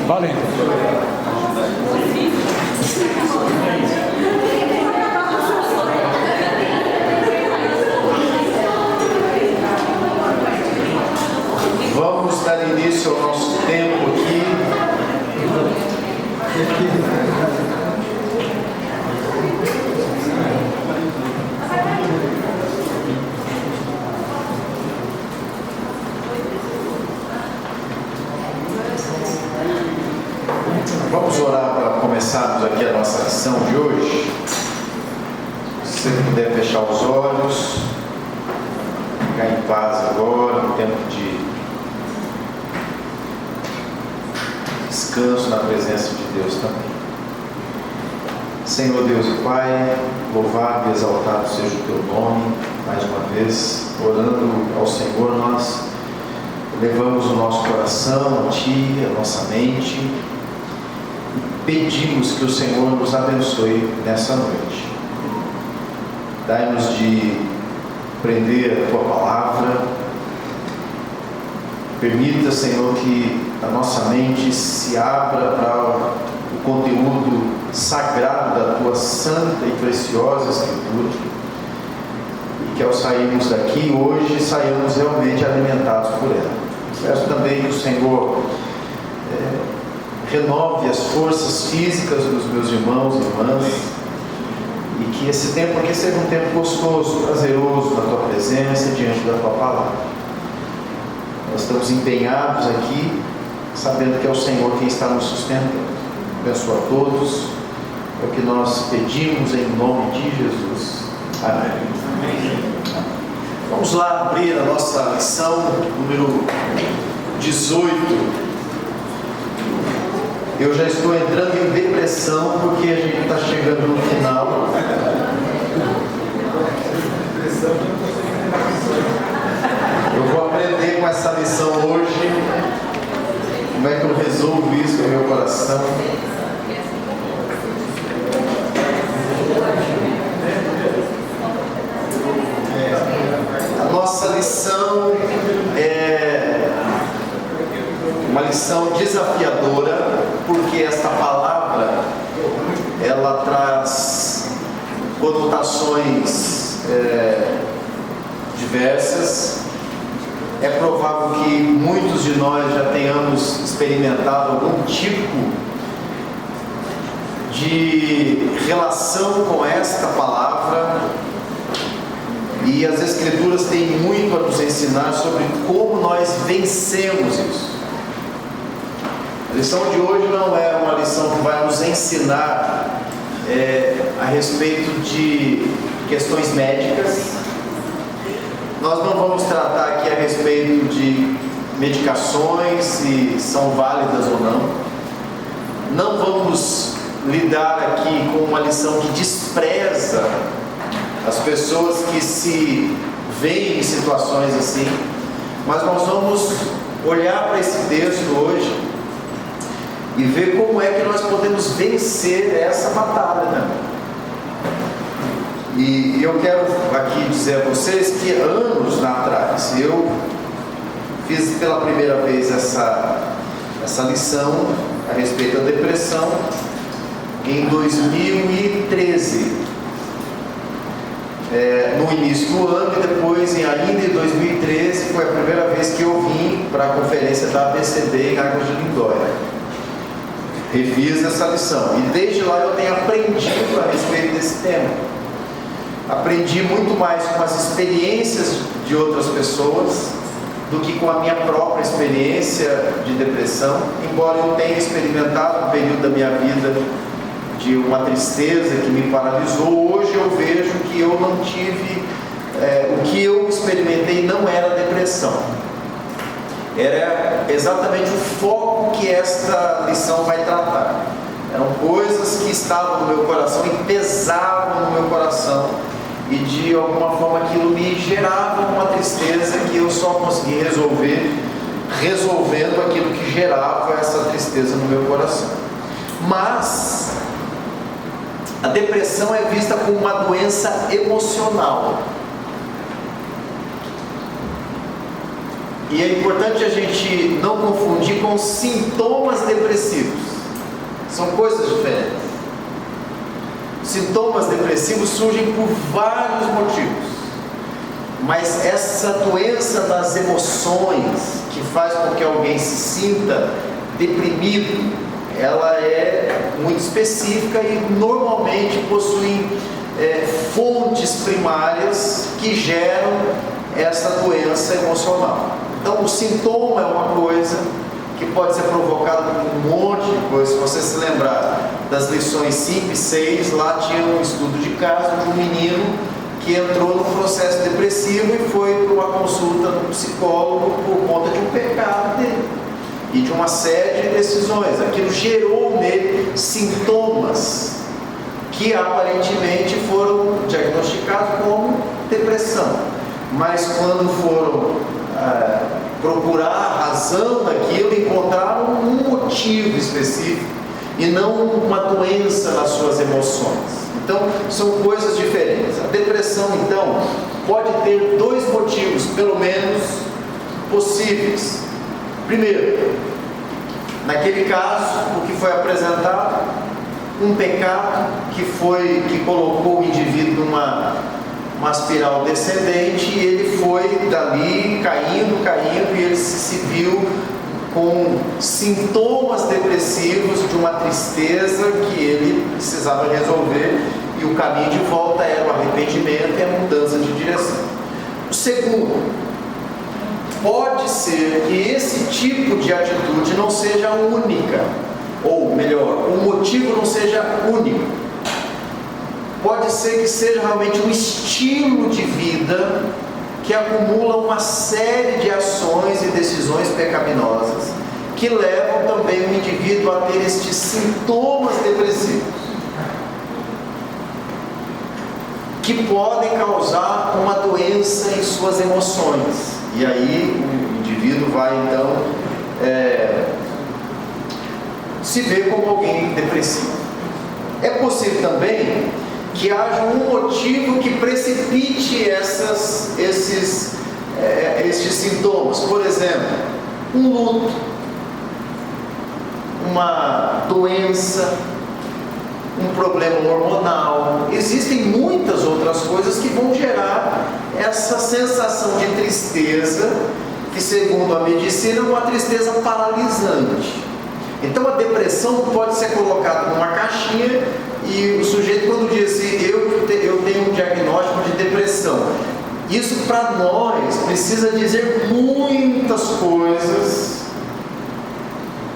Valendo. Vamos dar início ao nosso tempo aqui. Vamos orar para começarmos aqui a nossa lição de hoje. Se você puder fechar os olhos, ficar em paz agora, um tempo de descanso na presença de Deus também. Senhor Deus e Pai, louvado e exaltado seja o Teu nome. Mais uma vez, orando ao Senhor, nós levamos o nosso coração a Ti, a nossa mente. Pedimos que o Senhor nos abençoe nessa noite. Dai-nos de aprender a Tua Palavra. Permita, Senhor, que a nossa mente se abra para o conteúdo sagrado da Tua santa e preciosa Escritura. E que ao sairmos daqui hoje, saiamos realmente alimentados por ela. Peço também que o Senhor renove as forças físicas dos meus irmãos e irmãs, e que esse tempo aqui seja um tempo gostoso, prazeroso na Tua presença, diante da Tua Palavra. Nós estamos empenhados aqui, sabendo que é o Senhor quem está nos sustentando. Abençoa a todos, é o que nós pedimos em nome de Jesus. Amém. Amém. Vamos lá abrir a nossa lição número 18. Eu já estou entrando em depressão porque a gente está chegando no final. Eu vou aprender com essa lição hoje. Como é que eu resolvo isso no meu coração? A nossa lição é uma lição desafiadora, porque esta palavra ela traz conotações diversas. É provável que muitos de nós já tenhamos experimentado algum tipo de relação com esta palavra, e as Escrituras têm muito a nos ensinar sobre como nós vencemos isso. A lição de hoje não é uma lição que vai nos ensinar a respeito de questões médicas. Nós não vamos tratar aqui a respeito de medicações, se são válidas ou não. Não vamos lidar aqui com uma lição que despreza as pessoas que se veem em situações assim. Mas nós vamos olhar para esse texto hoje e ver como é que nós podemos vencer essa batalha, né? E eu quero aqui dizer a vocês que anos atrás eu fiz pela primeira vez essa lição a respeito da depressão em 2013, no início do ano, e depois ainda em 2013 foi a primeira vez que eu vim para a conferência da ABCD em Águas de Lindóia. Refiz essa lição e desde lá eu tenho aprendido a respeito desse tema. Aprendi muito mais com as experiências de outras pessoas do que com a minha própria experiência de depressão. Embora eu tenha experimentado um período da minha vida de uma tristeza que me paralisou, hoje eu vejo que eu não tive, o que eu experimentei não era depressão. Era exatamente o foco que esta lição vai tratar. Eram coisas que estavam no meu coração e pesavam no meu coração, e de alguma forma aquilo me gerava uma tristeza que eu só consegui resolver resolvendo aquilo que gerava essa tristeza no meu coração. Mas a depressão é vista como uma doença emocional. E é importante a gente não confundir com sintomas depressivos. São coisas diferentes. Sintomas depressivos surgem por vários motivos. Mas essa doença das emoções, que faz com que alguém se sinta deprimido, ela é muito específica e normalmente possui fontes primárias que geram essa doença emocional. Então o sintoma é uma coisa que pode ser provocada por um monte de coisas. Se você se lembrar das lições 5 e 6, lá tinha um estudo de caso de um menino que entrou num processo depressivo e foi para uma consulta no psicólogo por conta de um pecado dele e de uma série de decisões. Aquilo gerou nele sintomas que aparentemente foram diagnosticados como depressão, mas quando foram procurar a razão daquilo, encontraram um motivo específico e não uma doença nas suas emoções. Então, são coisas diferentes. A depressão, então, pode ter dois motivos, pelo menos, possíveis. Primeiro, naquele caso, o que foi apresentado, um pecado que colocou o indivíduo numa espiral descendente, e ele foi dali caindo, e ele se viu com sintomas depressivos de uma tristeza que ele precisava resolver, e o caminho de volta era o arrependimento e a mudança de direção. O segundo, pode ser que esse tipo de atitude não seja única, ou melhor, o motivo não seja único. Pode ser que seja realmente um estilo de vida que acumula uma série de ações e decisões pecaminosas que levam também o indivíduo a ter estes sintomas depressivos, que podem causar uma doença em suas emoções. E aí o indivíduo vai então se ver como alguém depressivo. É possível também que haja um motivo que precipite estes sintomas. Por exemplo, um luto, uma doença, um problema hormonal. Existem muitas outras coisas que vão gerar essa sensação de tristeza, que segundo a medicina é uma tristeza paralisante. Então a depressão pode ser colocada numa caixinha, e o sujeito, quando diz assim, eu tenho um diagnóstico de depressão, isso para nós precisa dizer muitas coisas,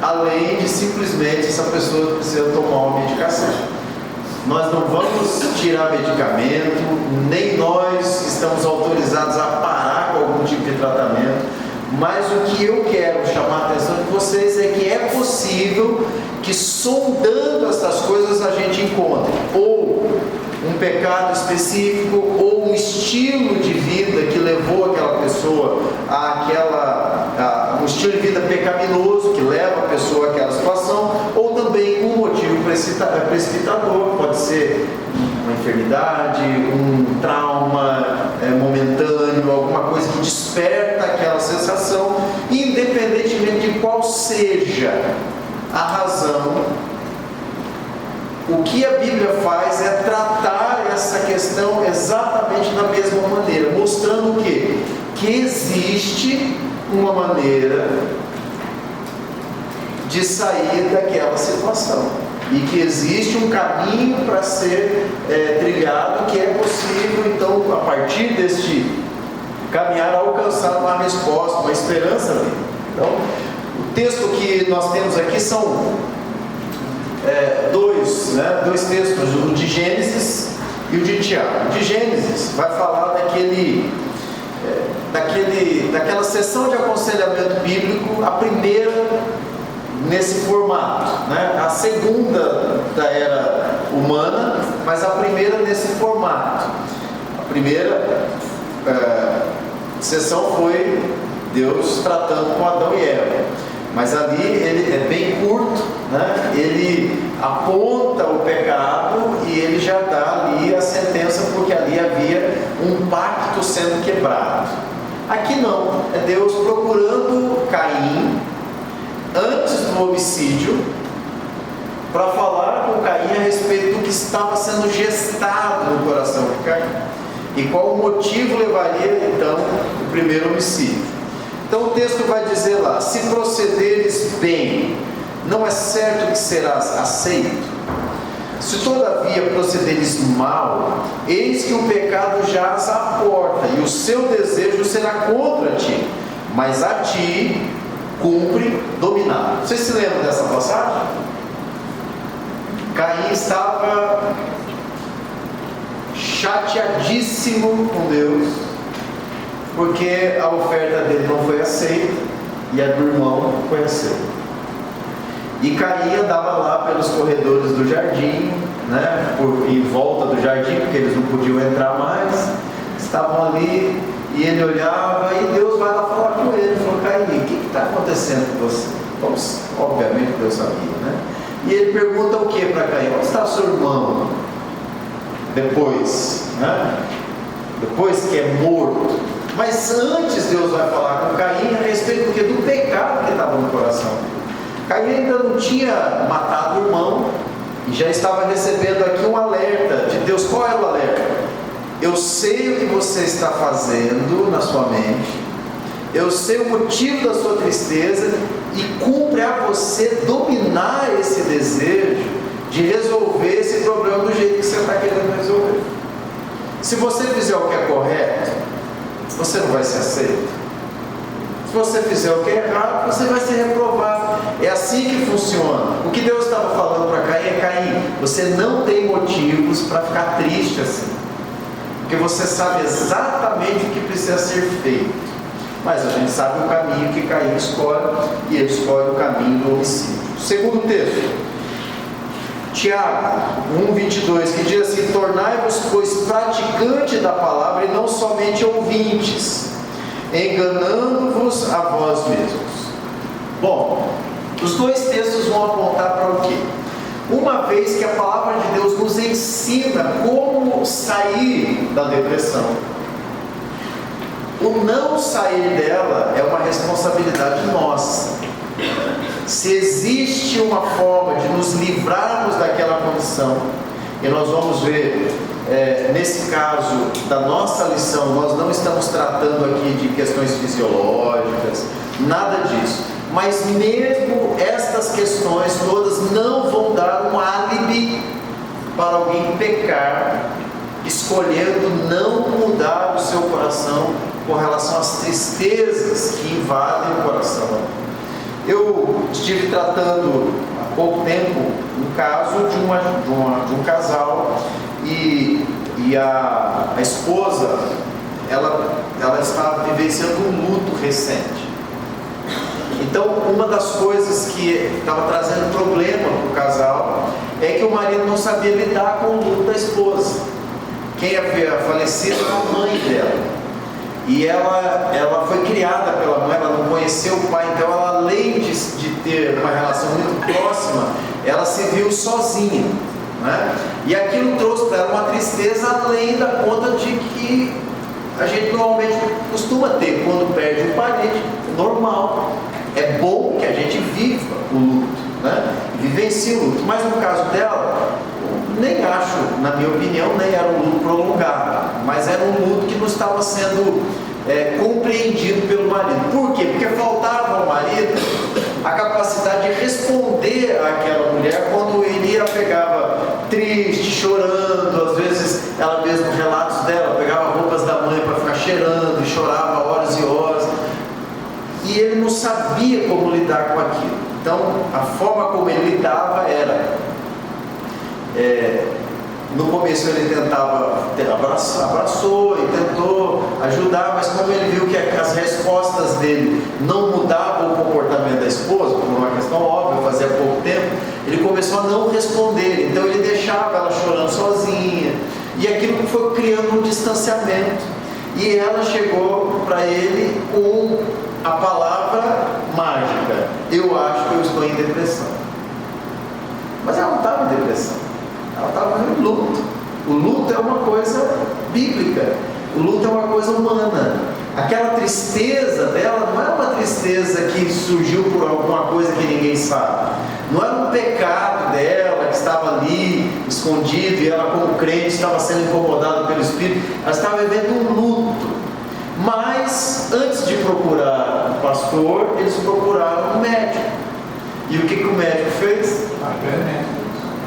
além de simplesmente essa pessoa precisa tomar uma medicação. Nós não vamos tirar medicamento, nem nós estamos autorizados a parar com algum tipo de tratamento, mas o que eu quero chamar a atenção de vocês é que é possível que, sondando essas coisas, a gente encontre ou um pecado específico, ou um estilo de vida que levou aquela pessoa um estilo de vida pecaminoso que leva a pessoa àquela situação, ou também um motivo precipitador, pode ser uma enfermidade, um trauma momentâneo, alguma coisa que desperta aquela sensação, independentemente de qual seja a razão. O que a Bíblia faz é tratar essa questão exatamente da mesma maneira, mostrando o quê? Que existe uma maneira de sair daquela situação, e que existe um caminho para ser trilhado, que é possível, então, a partir deste caminhar, alcançar uma resposta, uma esperança ali. Então, o texto que nós temos aqui são dois textos, o de Gênesis e o de Tiago. O de Gênesis vai falar daquela sessão de aconselhamento bíblico, a primeira nesse formato, né? A segunda da era humana, mas a primeira nesse formato. A primeira sessão foi Deus tratando com Adão e Eva, mas ali ele é bem curto, né? Ele aponta o pecado e ele já dá ali a sentença, porque ali havia um pacto sendo quebrado. Aqui não, é Deus procurando Caim antes do homicídio, para falar com Caim a respeito do que estava sendo gestado no coração de Caim e qual o motivo levaria então o primeiro homicídio. Então o texto vai dizer lá: se procederes bem, não é certo que serás aceito? Se todavia procederes mal, eis que o pecado jaz à porta, e o seu desejo será contra ti, mas a ti cumpre dominar. Vocês se lembram dessa passagem? Caim estava chateadíssimo com Deus, porque a oferta dele não foi aceita e a do irmão foi aceita. E Caim andava lá pelos corredores do jardim, né, em volta do jardim, porque eles não podiam entrar mais, estavam ali, e ele olhava, e Deus vai lá falar com ele, falou: Caim, o que está acontecendo com você? Bom, obviamente Deus sabia, né? E ele pergunta o que para Caim? Onde está seu irmão? Depois, né? Depois que é morto. Mas antes Deus vai falar com Caim a respeito do que? Do pecado que estava no coração. Caim ainda não tinha matado o irmão e já estava recebendo aqui um alerta de Deus. Qual era o alerta? Eu sei o que você está fazendo na sua mente, eu sei o motivo da sua tristeza, e cumpre a você dominar esse desejo de resolver esse problema do jeito que você está querendo resolver. Se você fizer o que é correto, você não vai ser aceito. Se você fizer o que é errado, você vai ser reprovado. É assim que funciona. O que Deus estava falando para Caim é: Caim, você não tem motivos para ficar triste assim, porque você sabe exatamente o que precisa ser feito. Mas a gente sabe o caminho que Caim escolhe, e ele escolhe o caminho do homicídio. Segundo texto, Tiago 1,22, que diz assim: tornai-vos, pois, praticante da palavra e não somente ouvintes, enganando-vos a vós mesmos. Bom, os dois textos vão apontar para o quê? Uma vez que a palavra de Deus nos ensina como sair da depressão, o não sair dela é uma responsabilidade nossa. Se existe uma forma de nos livrarmos daquela condição, e nós vamos ver, nesse caso da nossa lição, nós não estamos tratando aqui de questões fisiológicas, nada disso, mas mesmo estas questões todas não vão dar um álibi para alguém pecar, escolhendo não mudar o seu coração com relação às tristezas que invadem o coração. Eu estive tratando há pouco tempo um caso de um casal, e a esposa ela estava vivenciando um luto recente. Então, uma das coisas que estava trazendo problema para o casal é que o marido não sabia lidar com o luto da esposa. Quem havia falecido era a mãe dela. E ela foi criada pela mãe, ela não conheceu o pai, então ela, além de ter uma relação muito próxima, ela se viu sozinha, né? E aquilo trouxe para ela uma tristeza além da conta de que a gente normalmente costuma ter quando perde um parente, normal. É bom que a gente viva o luto, né? Vivencie o luto, mas no caso dela, nem acho, na minha opinião, nem era um luto prolongado, mas era um luto que não estava sendo compreendido pelo marido. Por quê? Porque faltava ao marido a capacidade de responder àquela mulher quando ele a pegava triste, chorando. Às vezes, ela mesma, relatos dela, pegava roupas da mãe para ficar cheirando e chorava horas e horas, e ele não sabia como lidar com aquilo. Então, a forma como ele lidava era... no começo ele tentava, abraçou e tentou ajudar, mas como ele viu que as respostas dele não mudavam o comportamento da esposa, por uma questão óbvia, fazia pouco tempo, ele começou a não responder. Então ele deixava ela chorando sozinha, e aquilo foi criando um distanciamento, e ela chegou para ele com a palavra mágica: eu acho que eu estou em depressão. Mas ela não estava em depressão, ela estava em luto. O luto é uma coisa bíblica, o luto é uma coisa humana. Aquela tristeza dela não é uma tristeza que surgiu por alguma coisa que ninguém sabe. Não era um pecado dela que estava ali escondido e ela, como crente, estava sendo incomodada pelo Espírito. Ela estava vivendo um luto. Mas antes de procurar o pastor, eles procuraram um médico. E o que o médico fez?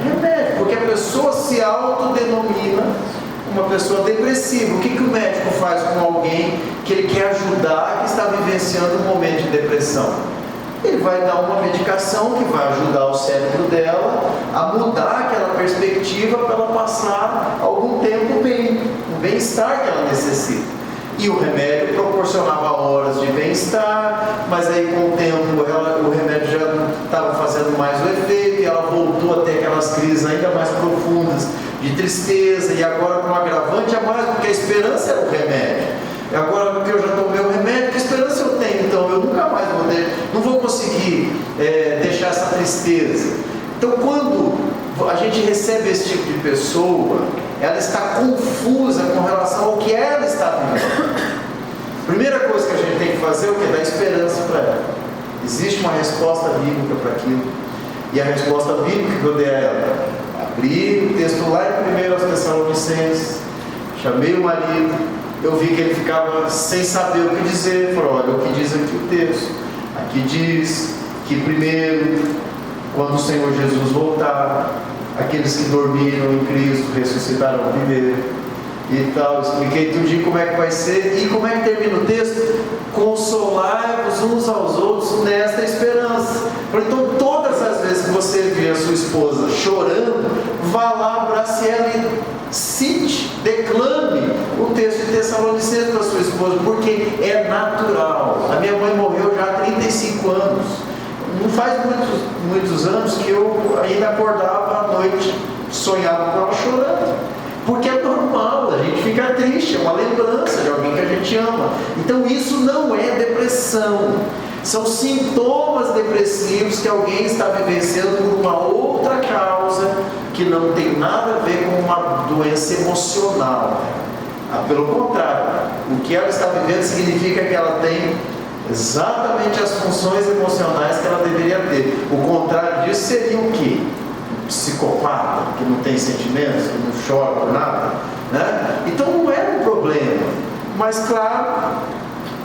Remédio, porque a pessoa se autodenomina uma pessoa depressiva. O que o médico faz com alguém que ele quer ajudar, que está vivenciando um momento de depressão? Ele vai dar uma medicação que vai ajudar o cérebro dela a mudar aquela perspectiva para ela passar algum tempo bem, o bem-estar que ela necessita. E o remédio proporcionava horas de bem-estar, mas aí com o tempo o remédio já não estava fazendo mais o efeito, e ela voltou a ter aquelas crises ainda mais profundas de tristeza, e agora com um agravante a mais, porque a esperança era o remédio. E agora que eu já tomei o remédio, que esperança eu tenho? Então eu nunca mais não vou conseguir deixar essa tristeza. Então quando a gente recebe esse tipo de pessoa, ela está confusa com relação ao que ela está vivendo. Primeira coisa que a gente tem que fazer é o que? Dar esperança para ela. Existe uma resposta bíblica para aquilo. E a resposta bíblica que eu dei a ela: abri o texto lá em 1 Tessalonicenses, chamei o marido, eu vi que ele ficava sem saber o que dizer. Falei: olha, o que diz aqui o texto? Aqui diz que primeiro, quando o Senhor Jesus voltar, aqueles que dormiram em Cristo ressuscitarão primeiro e tal. Expliquei tudinho como é que vai ser. E como é que termina o texto? Consolai-vos uns aos outros nesta esperança. Então todas as vezes que você vê a sua esposa chorando, vá lá, abrace ela e cite, declame o texto de Tessalonicenses para sua esposa, porque é natural. A minha mãe morreu já há 35 anos. Não faz muitos anos que eu ainda acordava à noite, sonhava com ela chorando, porque é normal, a gente fica triste, é uma lembrança de alguém que a gente ama. Então isso não é depressão, são sintomas depressivos que alguém está vivenciando por uma outra causa, que não tem nada a ver com uma doença emocional. Pelo contrário, o que ela está vivendo significa que ela tem exatamente as funções emocionais que ela deveria ter. O contrário disso seria o quê? Um psicopata, que não tem sentimentos, que não chora por nada, né? Então não era um problema. Mas claro,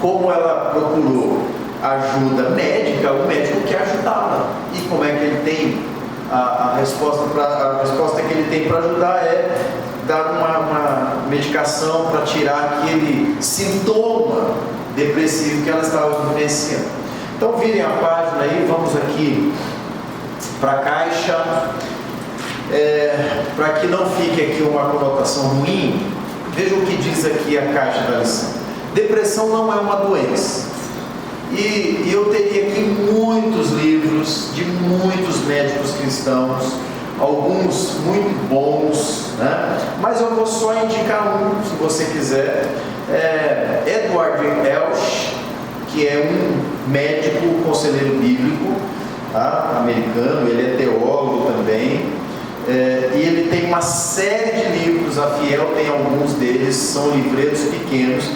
como ela procurou ajuda médica, o médico quer ajudá-la. E como é que ele tem a resposta que ele tem para ajudar é dar uma medicação para tirar aquele sintoma depressivo que ela estava vivenciando. Então virem a página aí, vamos aqui para a caixa, para que não fique aqui uma conotação ruim. Veja o que diz aqui a caixa da lição. Depressão não é uma doença. E eu teria aqui muitos livros de muitos médicos cristãos, alguns muito bons, né? Mas eu vou só indicar um, se você quiser. Edward Elsch, que é um médico conselheiro bíblico, tá? Americano, ele é teólogo também, e ele tem uma série de livros. A Fiel tem alguns deles, são livretos pequenos,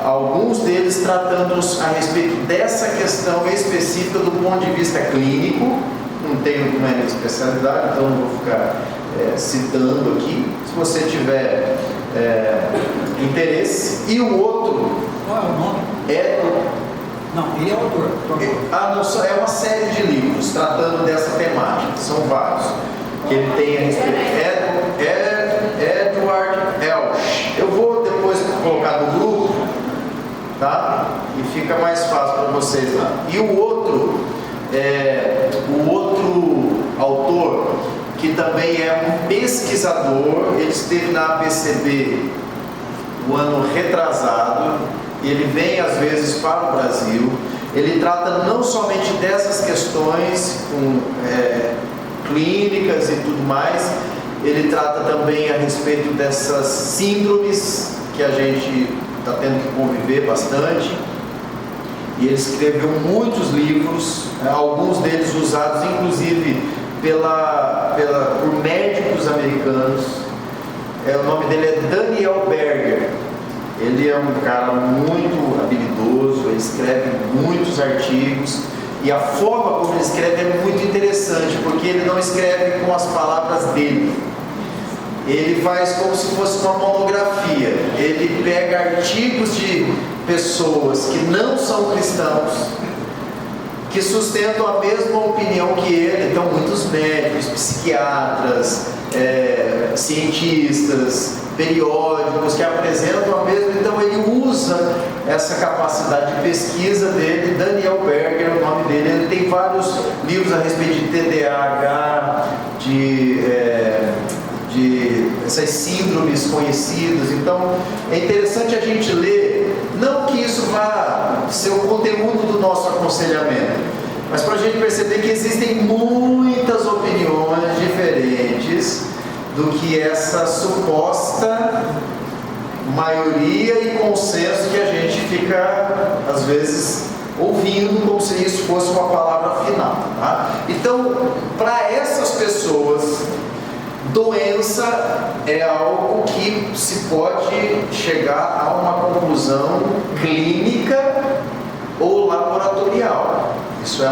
alguns deles tratando a respeito dessa questão específica do ponto de vista clínico. Não tenho uma especialidade, então não vou ficar citando aqui. Se você tiver interesse. E o outro, qual é o nome? Não, ele é autor. Não, é uma série de livros tratando dessa temática, são vários que ele tem a respeito. Edward Elsch. Eu vou depois colocar no grupo, tá? E fica mais fácil para vocês lá. E o outro autor, que também é um pesquisador, ele esteve na APCB o ano retrasado, ele vem às vezes para o Brasil, ele trata não somente dessas questões clínicas e tudo mais, ele trata também a respeito dessas síndromes que a gente está tendo que conviver bastante. E ele escreveu muitos livros, alguns deles usados inclusive por médicos americanos. O nome dele é Daniel Berger. Ele é um cara muito habilidoso, ele escreve muitos artigos, e a forma como ele escreve é muito interessante, porque ele não escreve com as palavras dele. Ele faz como se fosse uma monografia. Ele pega artigos de pessoas que não são cristãos, que sustentam a mesma opinião que ele. Então, muitos médicos, psiquiatras, cientistas, periódicos que apresentam a mesma. Então, ele usa essa capacidade de pesquisa dele. Daniel Berger é o nome dele. Ele tem vários livros a respeito de TDAH, de essas síndromes conhecidas. Então, é interessante a gente ler, não que isso vá ser o conteúdo do nosso aconselhamento, mas para a gente perceber que existem muitas opiniões diferentes do que essa suposta maioria e consenso que a gente fica, às vezes, ouvindo como se isso fosse uma palavra final, tá? Então, para essas pessoas, doença é algo que se pode chegar a uma conclusão clínica ou laboratorial. Isso é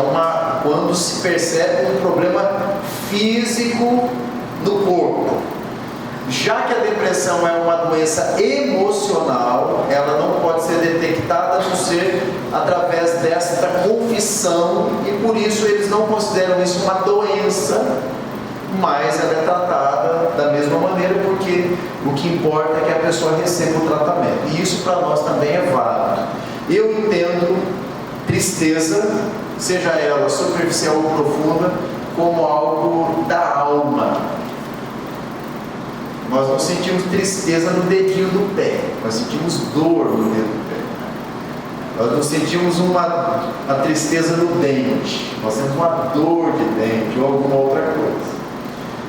quando se percebe um problema físico no corpo. Já que a depressão é uma doença emocional, ela não pode ser detectada a não ser através desta confissão, e por isso eles não consideram isso uma doença, mas ela é tratada da mesma maneira, porque o que importa é que a pessoa receba o tratamento, e isso para nós também é válido. Eu entendo tristeza, seja ela superficial ou profunda, como algo da alma. Nós não sentimos tristeza no dedinho do pé, nós sentimos dor no dedo do pé. Nós não sentimos uma tristeza no dente, nós temos uma dor de dente ou alguma outra coisa.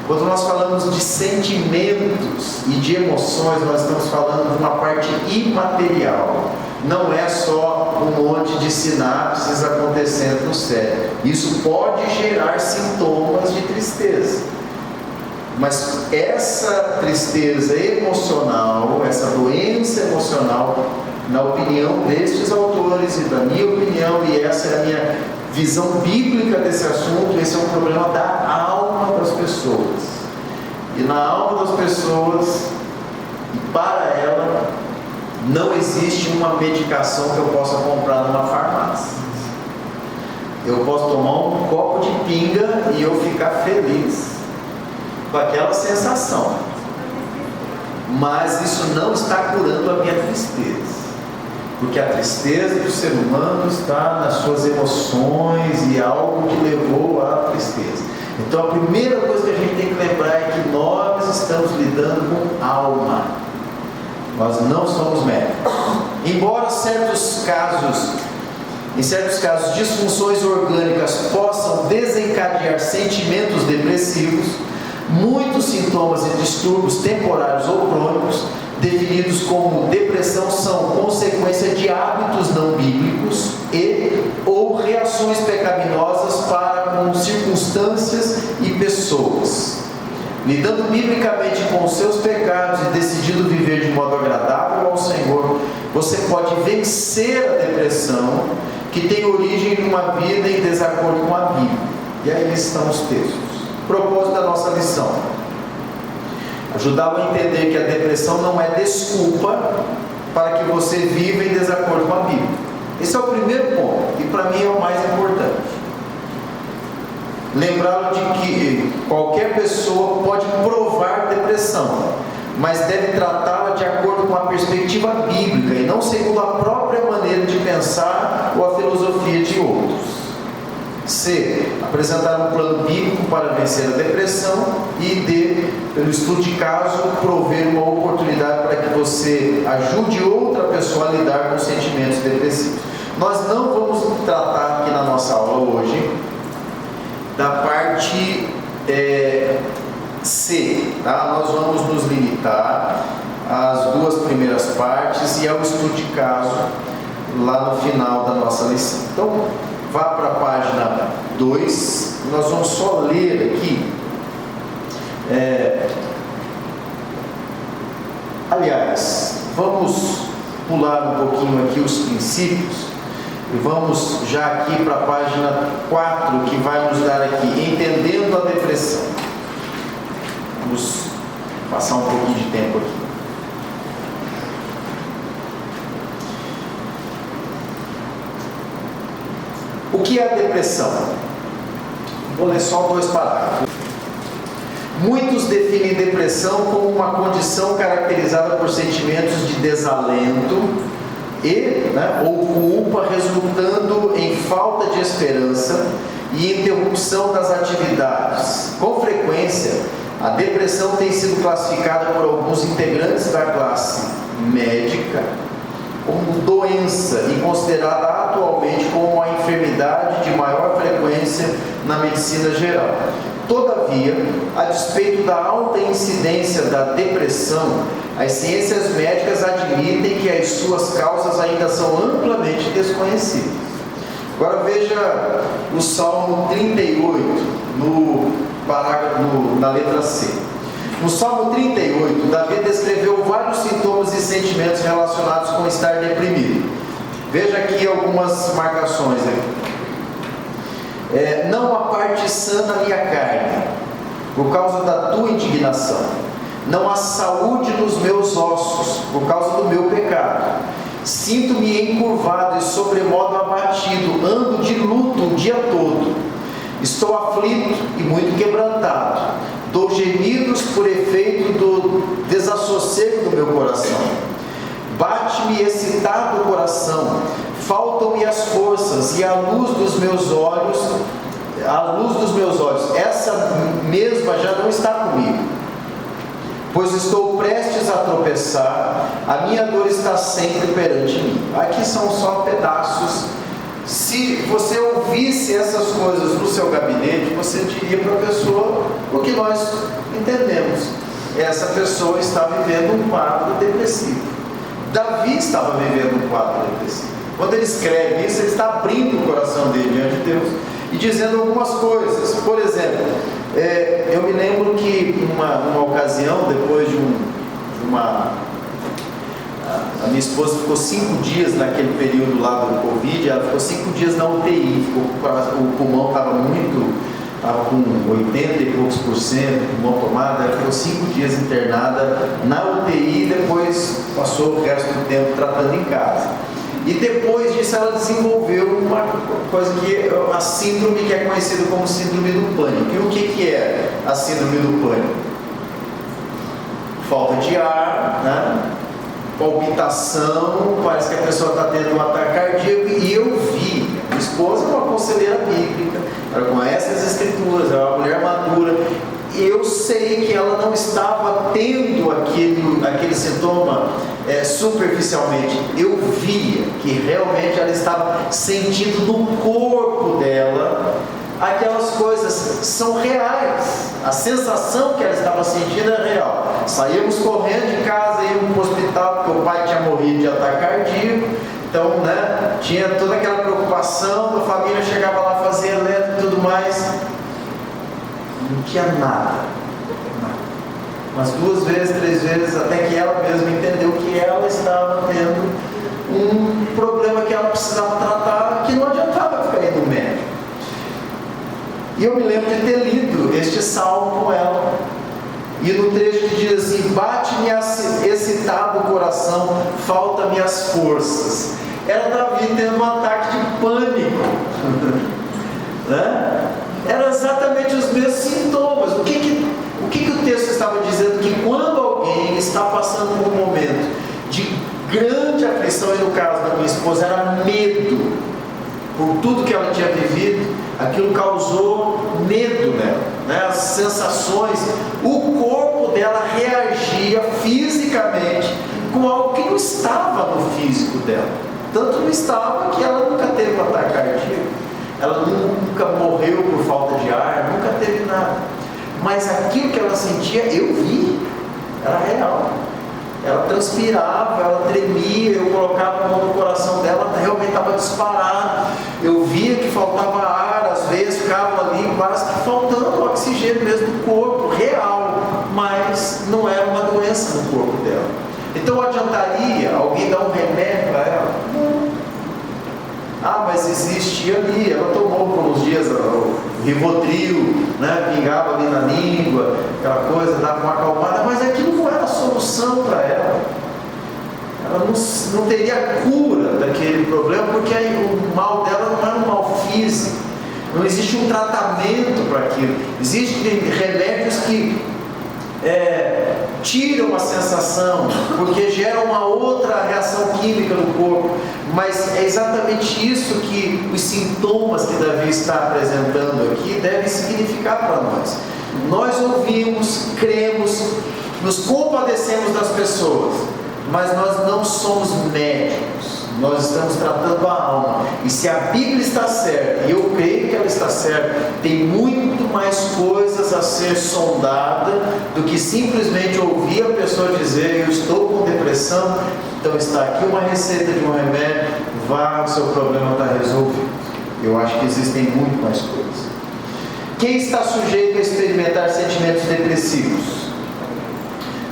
Quando nós falamos de sentimentos e de emoções, nós estamos falando de uma parte imaterial. Não é só um monte de sinapses acontecendo no cérebro. Isso pode gerar sintomas de tristeza. Mas essa tristeza emocional, essa doença emocional, na opinião destes autores e da minha opinião, e essa é a minha visão bíblica desse assunto, esse é um problema da alma das pessoas. E na alma das pessoas, para ela, não existe uma medicação que eu possa comprar numa farmácia. Eu posso tomar um copo de pinga e eu ficar feliz com aquela sensação, mas isso não está curando a minha tristeza, porque a tristeza do ser humano está nas suas emoções e algo que levou à tristeza. Então a primeira coisa que a gente tem que lembrar é que nós estamos lidando com alma, nós não somos médicos. Embora em certos casos disfunções orgânicas possam desencadear sentimentos depressivos, muitos sintomas e distúrbios temporários ou crônicos, definidos como depressão, são consequência de hábitos não bíblicos ou reações pecaminosas para com circunstâncias e pessoas. Lidando biblicamente com os seus pecados e decidindo viver de modo agradável ao Senhor, você pode vencer a depressão que tem origem numa vida em desacordo com a Bíblia. E aí estão os textos. Propósito da nossa lição: ajudá-lo a entender que a depressão não é desculpa para que você viva em desacordo com a Bíblia. Esse é o primeiro ponto, e para mim é o mais importante. Lembrá-lo de que qualquer pessoa pode provar depressão, mas deve tratá-la de acordo com a perspectiva bíblica e não segundo a própria maneira de pensar ou a filosofia de outros. C. Apresentar um plano bíblico para vencer a depressão. E D. Pelo estudo de caso, prover uma oportunidade para que você ajude outra pessoa a lidar com sentimentos depressivos. Nós não vamos tratar aqui na nossa aula hoje da parte C, tá? Nós vamos nos limitar às duas primeiras partes e ao estudo de caso lá no final da nossa lição. Então, vá para a página 2, nós vamos só ler aqui. Aliás, vamos pular um pouquinho aqui os princípios e vamos já aqui para a página 4, que vai nos dar aqui, entendendo a depressão. Vamos passar um pouquinho de tempo aqui. O que é a depressão? Vou ler só 2 parágrafos. Muitos definem depressão como uma condição caracterizada por sentimentos de desalento ou culpa, resultando em falta de esperança e interrupção das atividades. Com frequência, a depressão tem sido classificada por alguns integrantes da classe médica como doença e considerada atualmente como uma enfermidade de maior frequência na medicina geral. Todavia, a despeito da alta incidência da depressão, as ciências médicas admitem que as suas causas ainda são amplamente desconhecidas. Agora veja o Salmo 38, na letra C. No Salmo 38, Davi descreveu vários sintomas e sentimentos relacionados com estar deprimido. Veja aqui algumas marcações. Não há parte sã na minha carne, por causa da tua indignação. Não há saúde nos meus ossos, por causa do meu pecado. Sinto-me encurvado e sobremodo abatido, ando de luto o dia todo. Estou aflito e muito quebrantado. Dou gemidos por efeito do desassossego do meu coração. Bate-me excitado o coração, faltam-me as forças e a luz dos meus olhos, essa mesma já não está comigo. Pois estou prestes a tropeçar, a minha dor está sempre perante mim. Aqui são só pedaços. Se você ouvisse essas coisas no seu gabinete, você diria para a pessoa o que nós entendemos. Essa pessoa está vivendo um quadro depressivo. Davi estava vivendo um quadro depressivo. Quando ele escreve isso, ele está abrindo o coração dele diante de Deus e dizendo algumas coisas. Por exemplo, eu me lembro que numa ocasião, depois de a minha esposa ficou 5 dias naquele período lá do Covid, ela ficou 5 dias na UTI, o pulmão estava com 80 e poucos por cento, pulmão tomado, ela ficou 5 dias internada na UTI e depois passou o resto do tempo tratando em casa. E depois disso ela desenvolveu uma coisa a síndrome que é conhecida como síndrome do pânico. E o que é a síndrome do pânico? Falta de ar, né? Palpitação, parece que a pessoa está tendo um ataque cardíaco. E eu vi, minha esposa é uma conselheira bíblica, ela conhece as escrituras, ela é uma mulher madura. Eu sei que ela não estava tendo aquele sintoma superficialmente. Eu via que realmente ela estava sentindo no corpo dela aquelas coisas. São reais. A sensação que ela estava sentindo é real. Saímos correndo de casa, íamos para o hospital, porque o pai tinha morrido de ataque cardíaco. Então, tinha toda aquela preocupação, a família chegava lá, fazia eletro e tudo mais. Não tinha nada. Umas 2 vezes, 3 vezes, até que ela mesma entendeu que ela estava tendo um problema que ela precisava tratar, que não adiantava ficar indo no médico. E eu me lembro de ter lido este salmo com ela. E no trecho que diz assim: bate-me excitado o coração, falta-me as forças. Ela estava tendo um ataque de pânico. Eram exatamente os mesmos sintomas. O que o texto estava dizendo? Que quando alguém está passando por um momento de grande aflição, e no caso da minha esposa era medo, por tudo que ela tinha vivido, aquilo causou medo nela, as sensações, o corpo dela reagia fisicamente com algo que não estava no físico dela. Tanto não estava que ela nunca teve um ataque cardíaco, ela nunca morreu por falta de ar, nunca teve nada. Mas aquilo que ela sentia, eu vi, era real. Ela transpirava, ela tremia, eu colocava a mão no coração dela, realmente estava disparado. Eu via que faltava ar, às vezes ficava ali quase que faltando oxigênio mesmo no corpo, real, mas não era uma doença no corpo dela. Então adiantaria alguém dar um remédio para ela? Não. Ah, mas existia ali, ela tomou por uns dias o Rivotril, né? Pingava ali na língua, aquela coisa, dava uma acalmada, mas aquilo não era a solução para ela. Ela não teria cura daquele problema, porque aí o mal dela não era um mal físico, não existe um tratamento para aquilo. Existem remédios que tiram a sensação, porque geram uma outra reação química no corpo, mas é exatamente isso que os sintomas que Davi está apresentando aqui devem significar para nós. Nós ouvimos, cremos, nos compadecemos das pessoas, mas nós não somos médicos, nós estamos tratando a alma. E se a Bíblia está certa, e eu creio que ela está certa, tem muito mais coisas a ser sondada do que simplesmente ouvir a pessoa dizer: eu estou com depressão, então está aqui uma receita de um remédio, vá, o seu problema está resolvido. Eu acho que existem muito mais coisas. Quem está sujeito a experimentar sentimentos depressivos?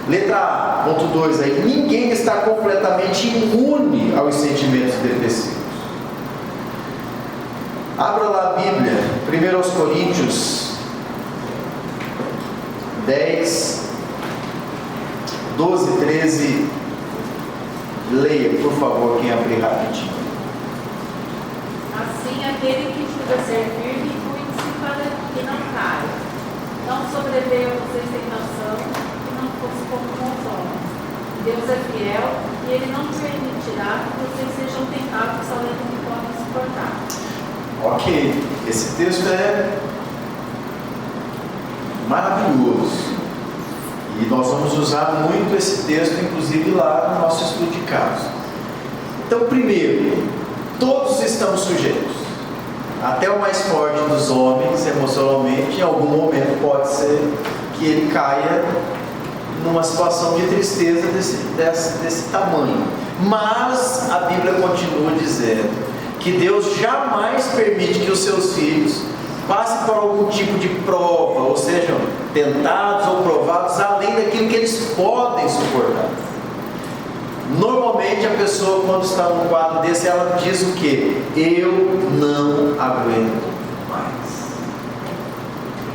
Letra A, ponto 2 aí. Ninguém está completamente imune aos sentimentos depressivos. Abra lá a Bíblia, 1 Coríntios 10, 12, 13. Leia, por favor, quem abrir rapidinho. Assim, aquele que julga ser firme, cuide-se para que não caia. Não sobreveia a vocês sem noção, fosse como com os homens. Deus é fiel e Ele não permitirá que vocês sejam tentados além do que podem suportar. Ok, esse texto é maravilhoso e nós vamos usar muito esse texto, inclusive lá no nosso estudo de caso. Então, primeiro, todos estamos sujeitos. Até o mais forte dos homens, emocionalmente, em algum momento pode ser que ele caia numa situação de tristeza desse tamanho. Mas a Bíblia continua dizendo que Deus jamais permite que os seus filhos passem por algum tipo de prova, ou sejam tentados ou provados além daquilo que eles podem suportar. Normalmente a pessoa, quando está num quadro desse, ela diz o quê? Eu não aguento mais.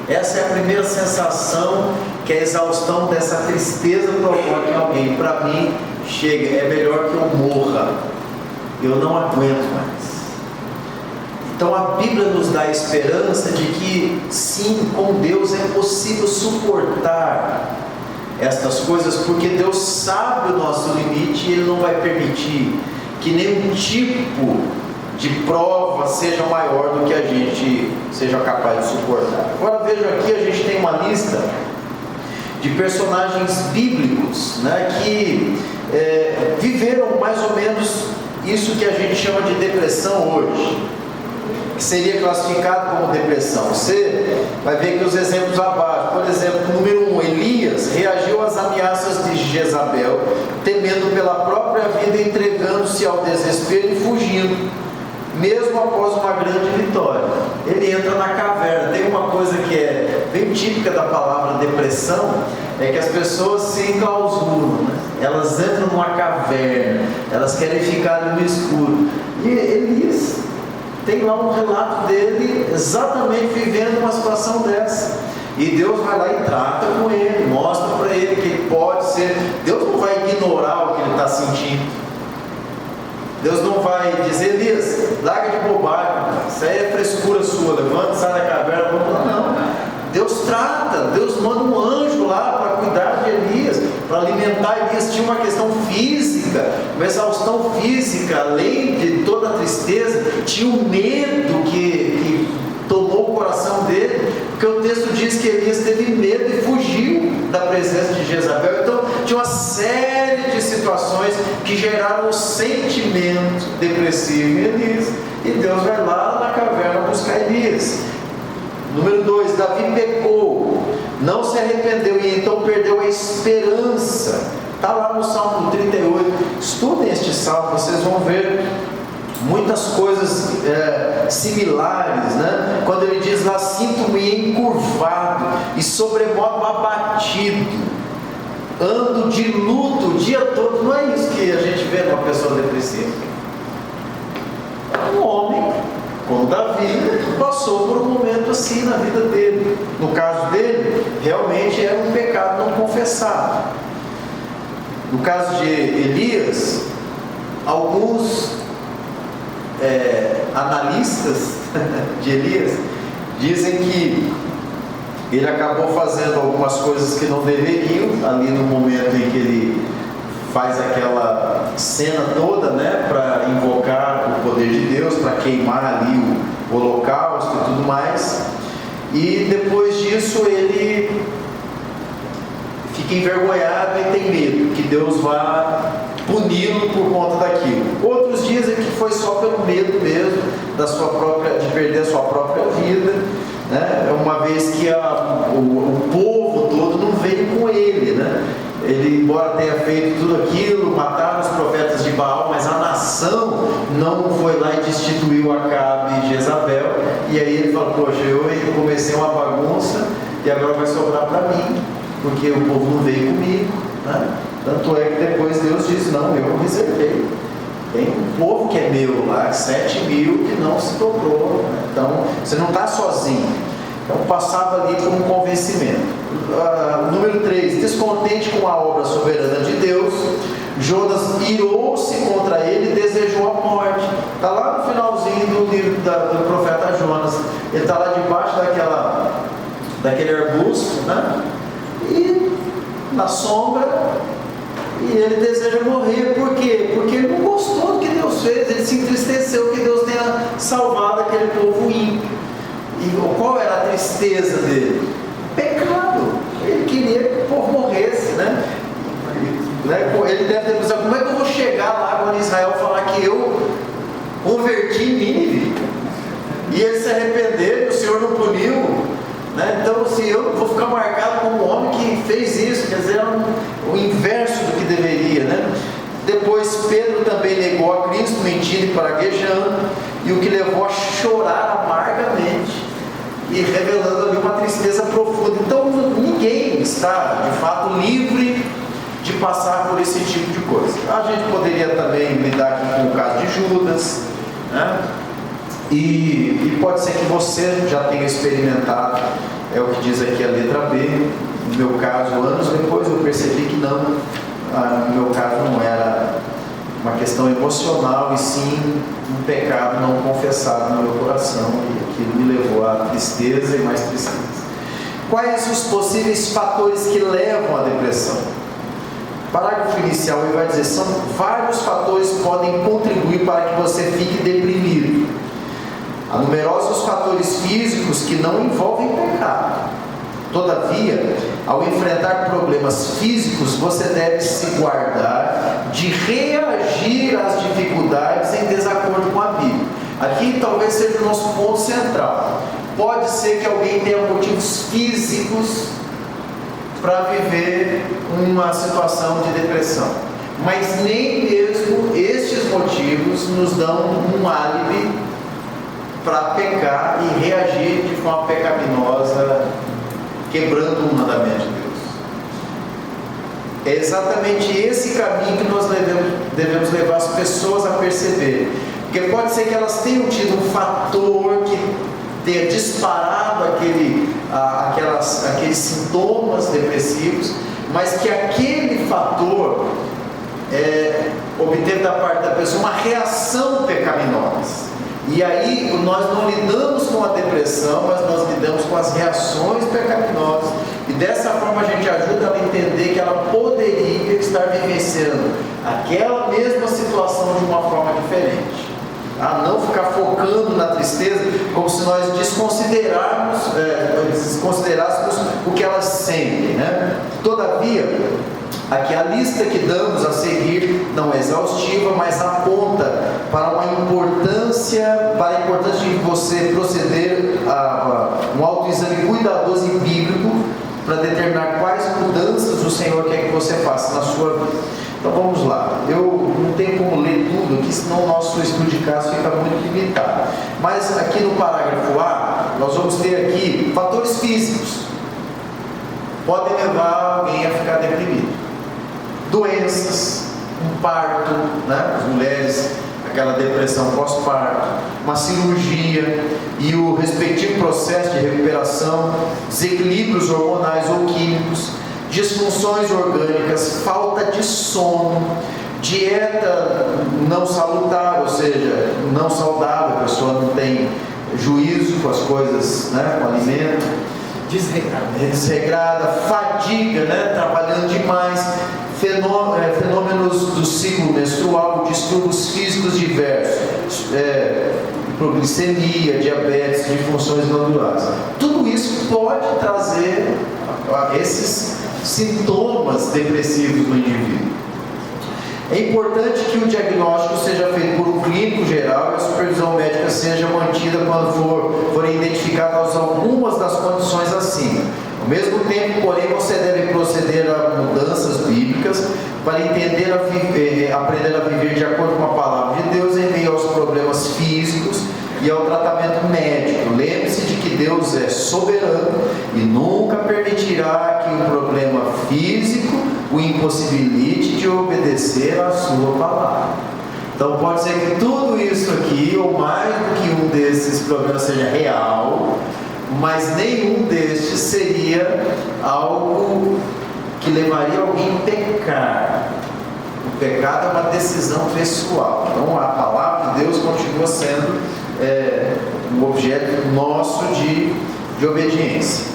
Essa é a primeira sensação que a exaustão dessa tristeza provoca em alguém. Para mim, chega, é melhor que eu morra, eu não aguento mais. Então a Bíblia nos dá a esperança de que sim, com Deus é possível suportar estas coisas, porque Deus sabe o nosso limite e Ele não vai permitir que nenhum tipo de prova seja maior do que a gente seja capaz de suportar. Agora vejam aqui, a gente tem uma lista de personagens bíblicos, né, que viveram mais ou menos isso que a gente chama de depressão hoje, que seria classificado como depressão. Você vai ver que os exemplos abaixo, por exemplo, número 1, Elias reagiu às ameaças de Jezabel, temendo pela própria vida, entregando-se ao desespero e fugindo, mesmo após uma grande vitória. Ele entra na caverna. Tem uma coisa que é bem típica da palavra depressão, é que as pessoas se enclausuram, né? Elas entram numa caverna, elas querem ficar no escuro. E Elias tem lá um relato dele exatamente vivendo uma situação dessa. E Deus vai lá e trata com ele, mostra para ele que ele pode ser. Deus não vai ignorar o que ele está sentindo. Deus não vai dizer: Elias, larga de bobagem, isso aí é frescura sua, levanta, sai da caverna. Não. Deus trata, Deus manda um anjo lá para cuidar de Elias, para alimentar Elias. Tinha uma questão física, uma exaustão física, além de toda a tristeza, tinha um medo que tomou o coração dele, porque o texto diz que Elias teve medo e fugiu da presença de Jezabel. Então tinha uma série de situações que geraram um sentimento depressivo em Elias, e Deus vai lá na caverna buscar Elias. Número 2, Davi pecou, não se arrependeu e então perdeu a esperança. Está lá no Salmo 38. Estudem este salmo, vocês vão ver muitas coisas similares, né? Quando ele diz lá: sinto-me encurvado e sobremodo abatido. ando de luto o dia todo. Não é isso que a gente vê numa pessoa depressiva. Um homem, como Davi, passou por um momento assim na vida dele. No caso dele, realmente era um pecado não confessado. No caso de Elias, alguns analistas de Elias dizem que ele acabou fazendo algumas coisas que não deveriam, ali no momento em que ele faz aquela cena toda, né, para invocar o poder de Deus, para queimar ali o holocausto e tudo mais. E depois disso ele fica envergonhado e tem medo que Deus vá puni-lo por conta daquilo. Outros dizem que foi só pelo medo mesmo de perder a sua própria vida, né? Uma vez que o povo todo não veio com ele, né? Ele, embora tenha feito tudo aquilo, mataram os profetas de Baal, mas a nação não foi lá e destituiu Acabe e Jezabel. E aí ele falou: poxa, eu comecei uma bagunça e agora vai sobrar para mim, porque o povo não veio comigo, né? Tanto é que depois Deus disse: não, eu reservei. Tem um povo que é meu lá, 7 mil que não se dobrou, né? Então você não está sozinho. Então passava ali por um convencimento. Número 3, descontente com a obra soberana de Deus, Jonas irou-se contra ele e desejou a morte. Está lá no finalzinho do livro do profeta Jonas. Ele está lá debaixo daquele arbusto, né? E na sombra, e ele deseja morrer. Por quê? Porque ele não gostou do que Deus fez, ele se entristeceu que Deus tenha salvado aquele povo ímpio. E qual era a tristeza dele? Pecado. Ele queria que o povo morresse, né? Ele deve ter pensado: como é que eu vou chegar lá agora em Israel e falar que eu converti Nínive? E eles se arrependeram e o Senhor não puniu, né? Então, assim, eu vou ficar marcado como um homem que fez isso. Quer dizer, o inverso do que deveria, né? Depois Pedro também negou a Cristo, mentindo e praguejando, e o que levou a chorar amargamente e revelando ali uma tristeza profunda. Então ninguém está de fato livre de passar por esse tipo de coisa. A gente poderia também lidar aqui com o caso de Judas, né? E pode ser que você já tenha experimentado, é o que diz aqui a letra B. No meu caso, anos depois eu percebi que não, no meu caso não era uma questão emocional, e sim um pecado não confessado no meu coração, e aquilo me levou à tristeza e mais tristeza. Quais os possíveis fatores que levam à depressão? Parágrafo inicial ele vai dizer: são vários fatores que podem contribuir para que você fique deprimido. Há numerosos fatores físicos que não envolvem pecado. Todavia, ao enfrentar problemas físicos, você deve se guardar de reagir às dificuldades em desacordo com a Bíblia. Aqui talvez seja o nosso ponto central. Pode ser que alguém tenha motivos físicos para viver uma situação de depressão, mas nem mesmo estes motivos nos dão um álibi para pecar e reagir de forma pecaminosa, quebrando o mandamento de Deus. É exatamente esse caminho que nós devemos levar as pessoas a perceber. Porque pode ser que elas tenham tido um fator que tenha disparado aqueles sintomas depressivos, mas que aquele fator obteve da parte da pessoa uma reação pecaminosa. E aí nós não lidamos com a depressão, mas nós lidamos com as reações pecaminosas. E dessa forma a gente ajuda ela a entender que ela poderia estar vivenciando aquela mesma situação de uma forma diferente. A não ficar focando na tristeza como se nós desconsiderássemos o que elas sentem, né? Todavia, aqui a lista que damos a seguir não é exaustiva, mas aponta para a importância de você proceder a um autoexame cuidadoso e bíblico para determinar quais mudanças o Senhor quer que você faça na sua vida. Então vamos lá. Eu não tenho como ler tudo aqui, senão o nosso estudo de caso fica muito limitado. Mas aqui no parágrafo A, nós vamos ter aqui fatores físicos. Podem levar alguém a ficar deprimido. doenças, um parto, né? As mulheres, aquela depressão pós-parto, uma cirurgia e o respectivo processo de recuperação, desequilíbrios hormonais ou químicos, disfunções orgânicas, falta de sono, dieta não salutar, ou seja, não saudável, a pessoa não tem juízo com as coisas, né, com o alimento, desregrada, fadiga, né, trabalhando demais, fenômenos do ciclo menstrual, distúrbios físicos diversos, hipoglicemia, diabetes, disfunções glandulares. Tudo isso pode trazer esses sintomas depressivos no indivíduo. É importante que o diagnóstico seja feito por um clínico geral e a supervisão médica seja mantida quando forem identificadas algumas das condições acima. Ao mesmo tempo, porém, você deve proceder a mudanças bíblicas para aprender a viver de acordo com a palavra de Deus em meio aos problemas físicos e ao tratamento médico. Lembre-se de que Deus é soberano e nunca permitirá que um problema físico o impossibilite de obedecer à sua palavra. Então pode ser que tudo isso aqui, ou mais do que um desses problemas, seja real, mas nenhum destes seria algo que levaria alguém a pecar. O pecado é uma decisão pessoal. Então a palavra de Deus continua sendo um objeto nosso de obediência.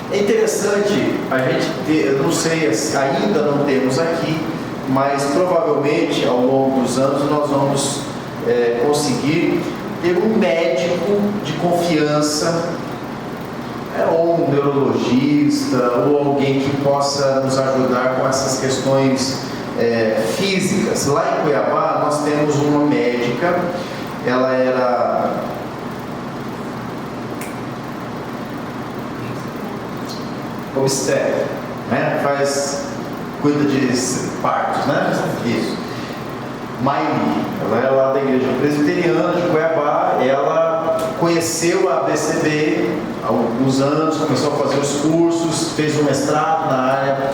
É interessante a gente ter, eu não sei, ainda não temos aqui, mas provavelmente ao longo dos anos nós vamos conseguir ter um médico de confiança, ou um neurologista, ou alguém que possa nos ajudar com essas questões físicas. Lá em Cuiabá nós temos uma médica, ela era obstetra, né? Cuida de partos, né? Isso. Maili, ela é lá da igreja presbiteriana de Cuiabá, ela conheceu a ABCB há alguns anos, começou a fazer os cursos, fez um mestrado na área,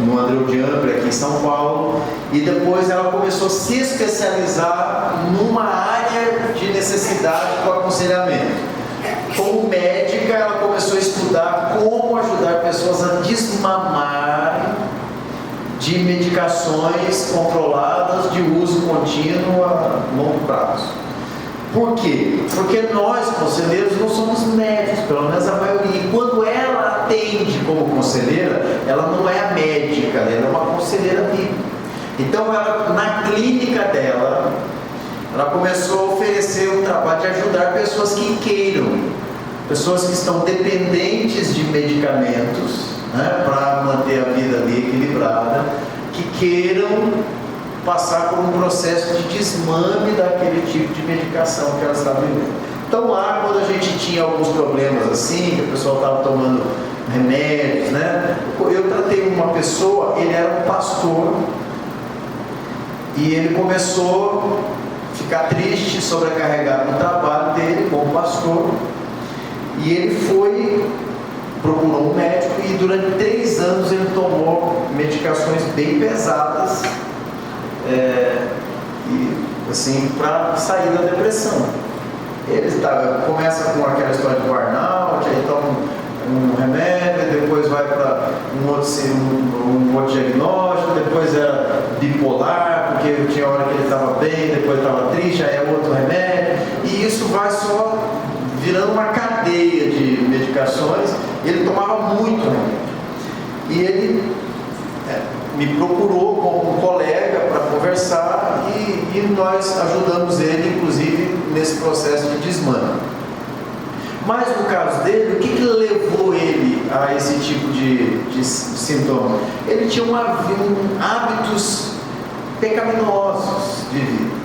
no Andreu de Ampre, aqui em São Paulo, e depois ela começou a se especializar numa área de necessidade do aconselhamento. Como médica, ela começou a estudar como ajudar pessoas a desmamar de medicações controladas de uso contínuo a longo prazo. Por quê? Porque nós, conselheiros, não somos médicos, pelo menos a maioria. E quando ela atende como conselheira, ela não é a médica, ela é uma conselheira bíblica. Então, ela, na clínica dela, ela começou a oferecer o trabalho de ajudar pessoas que queiram, pessoas que estão dependentes de medicamentos, né, para manter a vida ali equilibrada, que queiram passar por um processo de desmame daquele tipo de medicação que elas estavam vivendo. Então lá, quando a gente tinha alguns problemas assim, que o pessoal estava tomando remédios, né, eu tratei uma pessoa, ele era um pastor, e ele começou a ficar triste, sobrecarregado no trabalho dele como pastor, e ele procurou um médico, e durante 3 anos ele tomou medicações bem pesadas, e assim, para sair da depressão. Ele começa com aquela história de burnout, aí toma um remédio, depois vai para um outro diagnóstico, depois era bipolar, porque tinha hora que ele estava bem, depois estava triste, aí é outro remédio, e isso vai só virando uma cadeia de medicações. Ele tomava muito remédio, e ele me procurou como um colega para conversar, e nós ajudamos ele, inclusive, nesse processo de desmame. Mas no caso dele, o que levou ele a esse tipo de sintoma? Ele tinha hábitos pecaminosos de vida.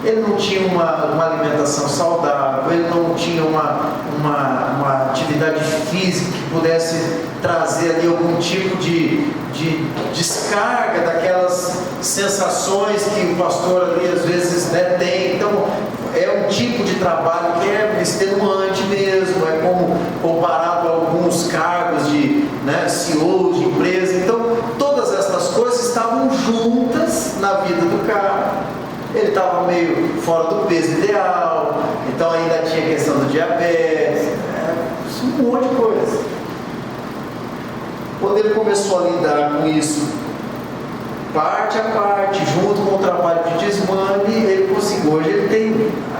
Ele não tinha uma alimentação saudável, ele não tinha uma atividade física que pudesse trazer ali algum tipo de descarga daquelas sensações que o pastor ali às vezes, né, tem. Então é um tipo de trabalho que é extenuante mesmo, é como comparado a alguns cargos de, né, CEO de empresa. Então todo fora do peso ideal, então ainda tinha a questão do diabetes, um monte de coisa. Quando ele começou a lidar com isso, parte a parte, junto com o trabalho de desmame, ele conseguiu. Hoje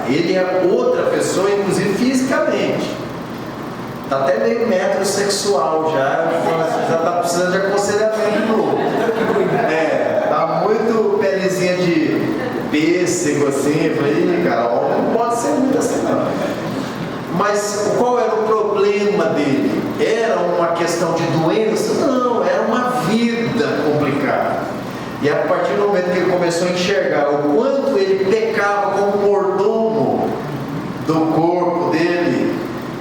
ele é outra pessoa, inclusive fisicamente. Está até meio metrosexual já está precisando de aconselhamento novo. Está muito pelezinha de pêssego assim. Eu falei, cara, não pode ser muito assim não. Mas qual era o problema dele? Era uma questão de doença? Não, era uma vida complicada. E a partir do momento que ele começou a enxergar o quanto ele pecava como mordomo do corpo dele,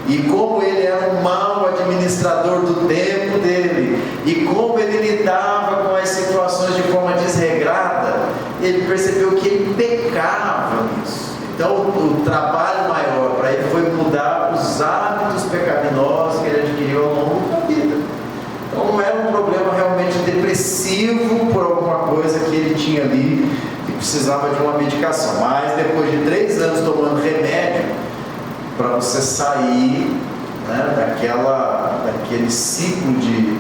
e como ele era um mau administrador do tempo dele, e como ele lidava com as situações de forma desregrada, ele percebeu que ele pecava nisso. Então o trabalho maior para ele foi mudar os hábitos pecaminosos que ele adquiriu ao longo da vida. Então não era um problema realmente depressivo por alguma coisa que ele tinha ali, que precisava de uma medicação. Mas depois de 3 anos tomando remédio, para você sair, né, daquele ciclo de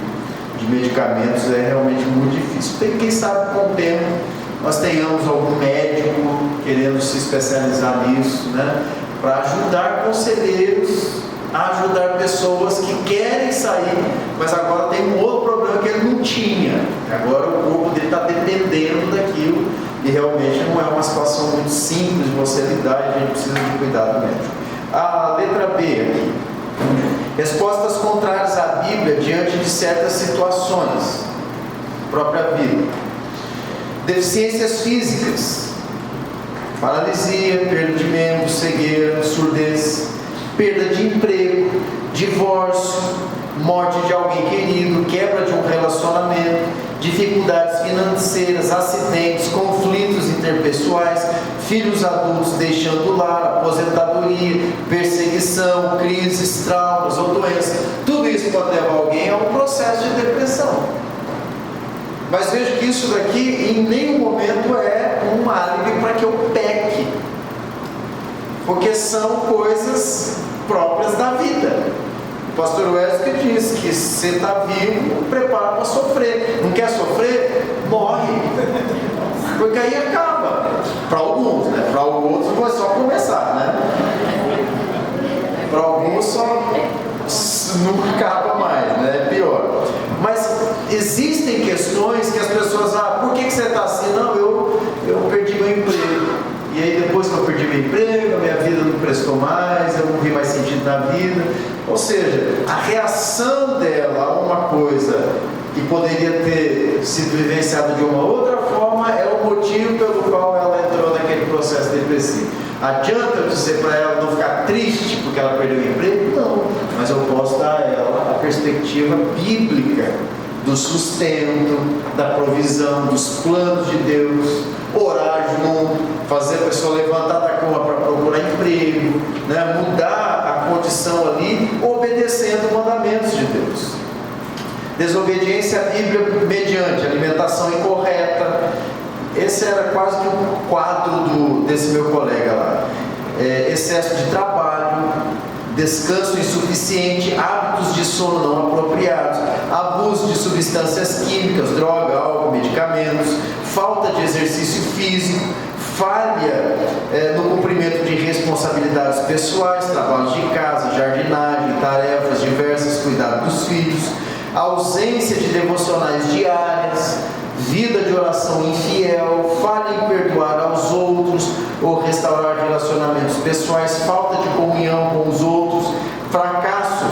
medicamentos é realmente muito difícil. Quem sabe com o tempo nós tenhamos algum médico querendo se especializar nisso, né, para ajudar conselheiros a ajudar pessoas que querem sair, mas agora tem um outro problema que ele não tinha. Agora o corpo dele está dependendo daquilo e realmente não é uma situação muito simples de você lidar e a gente precisa de cuidado médico. A letra B aqui. Respostas contrárias à Bíblia diante de certas situações. Própria vida. Deficiências físicas. Paralisia, perda de membros, cegueira, surdez, perda de emprego, divórcio, morte de alguém querido, quebra de um relacionamento, dificuldades financeiras, acidentes, conflitos interpessoais, filhos adultos deixando o lar, aposentadoria, perseguição, crises, traumas ou doenças. Tudo isso pode levar alguém a um processo de depressão. Mas veja que isso daqui em nenhum momento é um álibi para que eu peque, porque são coisas próprias da vida. O pastor Wesley diz que se você está vivo, prepara para sofrer. Não quer sofrer? Morre. Porque aí acaba. Para alguns, né? Para outros vai só começar, né? Para alguns só não acaba mais, né? É pior. Mas existem questões que as pessoas, por que você está assim? Não, eu perdi meu emprego. E aí depois que eu perdi meu emprego, a minha vida não prestou mais, eu não vi mais sentido na vida. Ou seja, a reação dela a uma coisa que poderia ter sido vivenciada de uma outra forma é o motivo pelo qual ela entrou naquele processo depressivo. Adianta eu dizer para ela não ficar triste porque ela perdeu o emprego? Não, mas eu posso dar a ela a perspectiva bíblica do sustento, da provisão, dos planos de Deus, orar junto, fazer a pessoa levantar da cama para procurar emprego, né? Mudar a condição ali, obedecendo mandamentos de Deus. Desobediência à Bíblia mediante alimentação incorreta. Esse era quase que um quadro desse meu colega lá. Excesso de trabalho, descanso insuficiente, hábitos de sono não apropriados, abuso de substâncias químicas, droga, álcool, medicamentos, falta de exercício físico, falha no cumprimento de responsabilidades pessoais, trabalhos de casa, jardinagem, tarefas diversas, cuidado dos filhos, ausência de devocionais diárias, vida de oração infiel, falha em perdoar aos outros ou restaurar relacionamentos pessoais, falta de comunhão com os outros, fracasso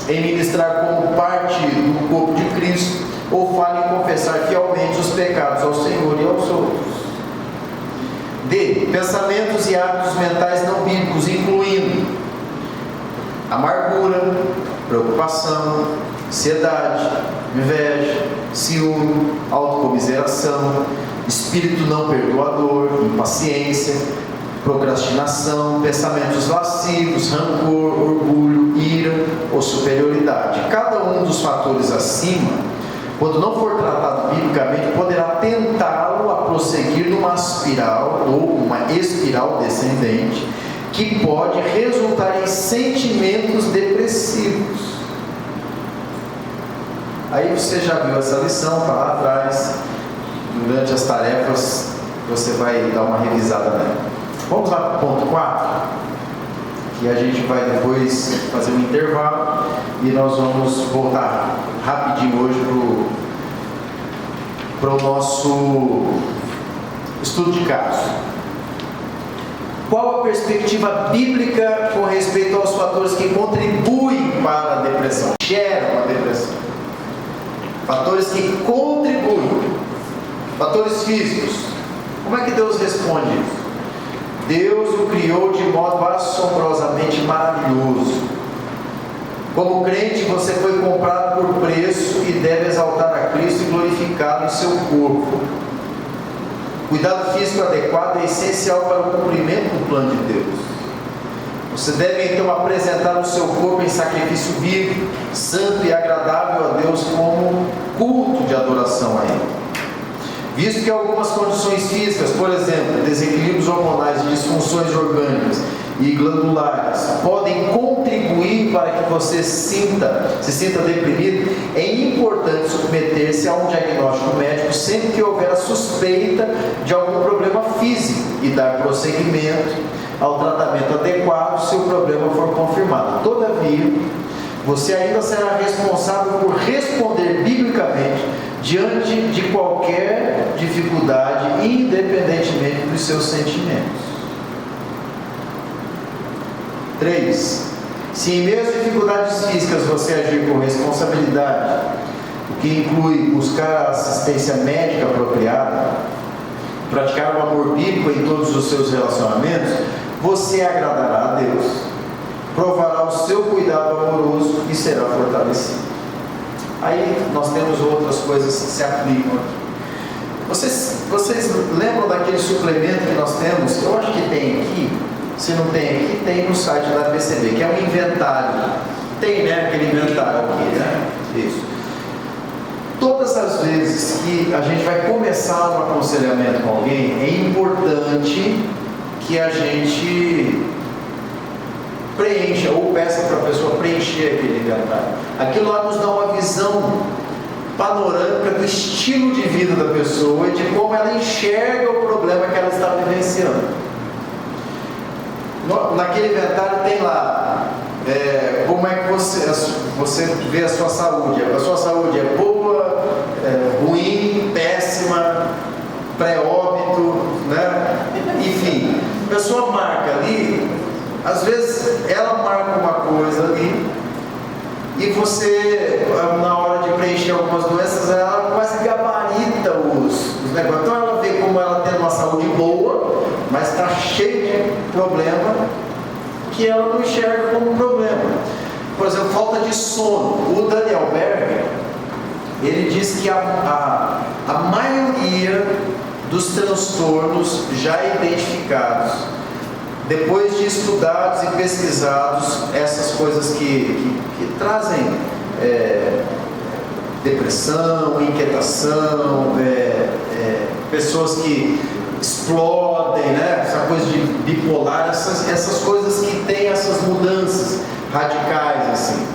em ministrar como parte do corpo de Cristo, ou falha em confessar fielmente os pecados ao Senhor e aos outros. D. Pensamentos e hábitos mentais não bíblicos, incluindo amargura, preocupação, ansiedade, inveja, ciúme, autocomiseração, espírito não perdoador, impaciência, procrastinação, pensamentos lascivos, rancor, orgulho, ira ou superioridade. Cada um dos fatores acima quando não for tratado biblicamente, poderá tentá-lo a prosseguir numa espiral ou uma espiral descendente, que pode resultar em sentimentos depressivos. Aí você já viu essa lição, está lá atrás. Durante as tarefas você vai dar uma revisada nela. Vamos lá para o ponto 4, que a gente vai depois fazer um intervalo e nós vamos voltar rapidinho hoje para o nosso estudo de caso. Qual a perspectiva bíblica com respeito aos fatores que contribuem para a depressão, geram a depressão? Fatores que contribuem, fatores físicos. Como é que Deus responde isso? Deus o criou de modo assombrosamente maravilhoso. Como crente, você foi comprado por preço e deve exaltar a Cristo e glorificá-lo em seu corpo. Cuidado físico adequado é essencial para o cumprimento do plano de Deus. Você deve então apresentar o seu corpo em sacrifício vivo, santo e agradável a Deus como culto de adoração a Ele. Visto que algumas condições físicas, por exemplo, desequilíbrios hormonais e disfunções orgânicas e glandulares, podem contribuir para que você se sinta deprimido, é importante submeter-se a um diagnóstico médico sempre que houver a suspeita de algum problema físico e dar prosseguimento ao tratamento adequado se o problema for confirmado. Todavia, você ainda será responsável por responder biblicamente diante de qualquer dificuldade, independentemente dos seus sentimentos. 3. Se em meio às dificuldades físicas você agir com responsabilidade, o que inclui buscar a assistência médica apropriada, praticar o amor bíblico em todos os seus relacionamentos, você agradará a Deus, provará o seu cuidado amoroso e será fortalecido. Aí nós temos outras coisas que se aplicam aqui. Vocês lembram daquele suplemento que nós temos? Eu acho que tem aqui. Se não tem aqui, tem no site da PCB, que é um inventário. Tem, né? Aquele inventário aqui, né? Isso. Todas as vezes que a gente vai começar um aconselhamento com alguém, é importante que a gente preencha ou peça para a pessoa preencher aquele inventário. Aquilo lá nos dá uma visão panorâmica do estilo de vida da pessoa e de como ela enxerga o problema que ela está vivenciando. Naquele inventário tem lá como é que você vê a sua saúde. A sua saúde é boa, ruim, péssima, pré-óbito, né? Enfim, a pessoa marca ali. Às vezes ela marca uma coisa ali e você, na hora de preencher algumas doenças, ela quase gabarita os negócios. Então ela vê como ela tem uma saúde boa, mas está cheia de problema que ela não enxerga como um problema. Por exemplo, falta de sono. O Daniel Berger, ele diz que a maioria dos transtornos já identificados, depois de estudados e pesquisados, essas coisas que trazem depressão, inquietação, pessoas que explodem, né? Essa coisa de bipolar, essas coisas que têm essas mudanças radicais assim.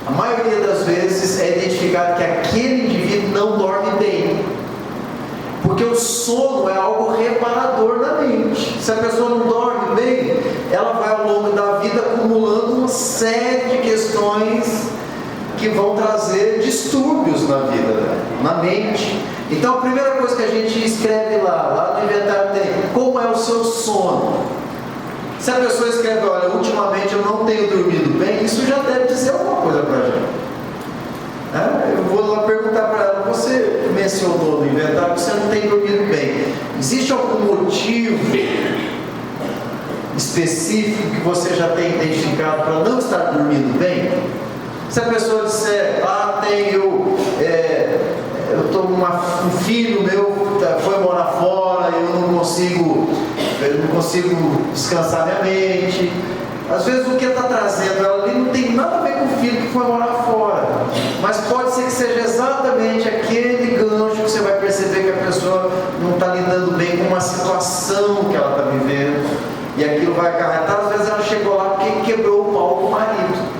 A maioria das vezes é identificado que aquele indivíduo não dorme bem, porque o sono é algo reparador na mente. Se a pessoa não dorme bem, ela vai ao longo da vida acumulando uma série de questões que vão trazer distúrbios na vida dela, na mente. Então a primeira coisa que a gente escreve lá no inventário tem: como é o seu sono? Se a pessoa escreve: olha, ultimamente eu não tenho dormido bem, isso já deve dizer alguma coisa para a gente. Eu vou lá perguntar para ela: você mencionou no inventário que você não tem dormido bem, existe algum motivo específico que você já tem identificado para não estar dormindo bem? Se a pessoa disser: um filho meu foi morar fora, eu não consigo descansar minha mente. Às vezes o que está trazendo ela ali não tem nada a ver com o filho que foi morar fora, mas pode ser que seja seja exatamente aquele gancho que você vai perceber que a pessoa não está lidando bem com uma situação que ela está vivendo, e aquilo vai acarretar. Às vezes ela chegou lá porque quebrou o pau com o marido.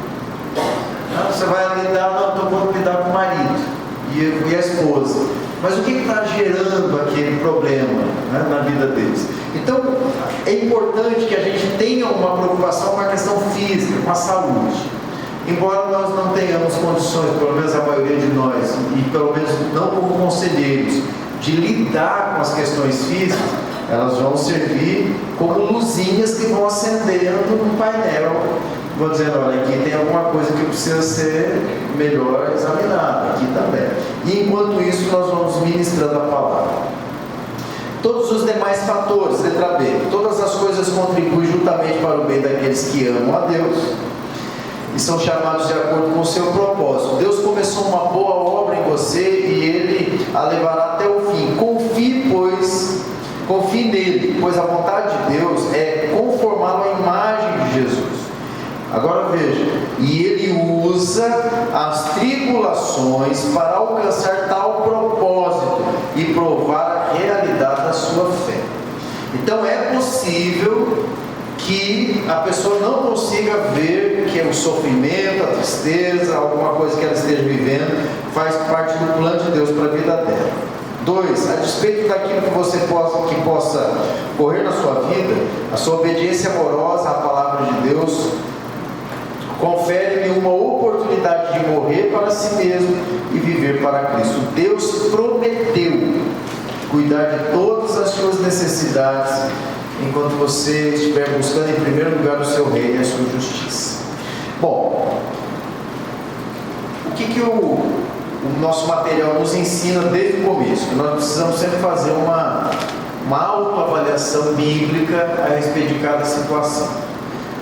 Você vai lidar, não, eu vou lidar com o marido e a esposa. Mas o que está gerando aquele problema, né, na vida deles? Então, é importante que a gente tenha uma preocupação com a questão física, com a saúde. Embora nós não tenhamos condições, pelo menos a maioria de nós, e pelo menos não como conselheiros, de lidar com as questões físicas, elas vão servir como luzinhas que vão acendendo no painel, vão dizendo, olha, aqui tem alguma coisa que precisa ser melhor examinada, aqui também. E enquanto isso nós vamos ministrando a palavra. Todos os demais fatores, letra B, todas as coisas contribuem juntamente para o bem daqueles que amam a Deus e são chamados de acordo com o seu propósito. Deus começou uma boa obra em você e Ele a levará até o fim. Confie nele, pois a vontade de Deus é conformá-lo à imagem de Jesus. Agora veja, e Ele usa as tribulações para alcançar tal propósito e provar a realidade da sua fé. Então é possível que a pessoa não consiga ver que o sofrimento, a tristeza, alguma coisa que ela esteja vivendo faz parte do plano de Deus para a vida dela. 2. A despeito daquilo que você possa correr na sua vida, a sua obediência amorosa à palavra de Deus confere-lhe uma oportunidade de morrer para si mesmo e viver para Cristo. Deus prometeu cuidar de todas as suas necessidades enquanto você estiver buscando em primeiro lugar o seu reino e a sua justiça. Bom, o que o nosso material nos ensina desde o começo? Que nós precisamos sempre fazer uma autoavaliação bíblica a respeito de cada situação.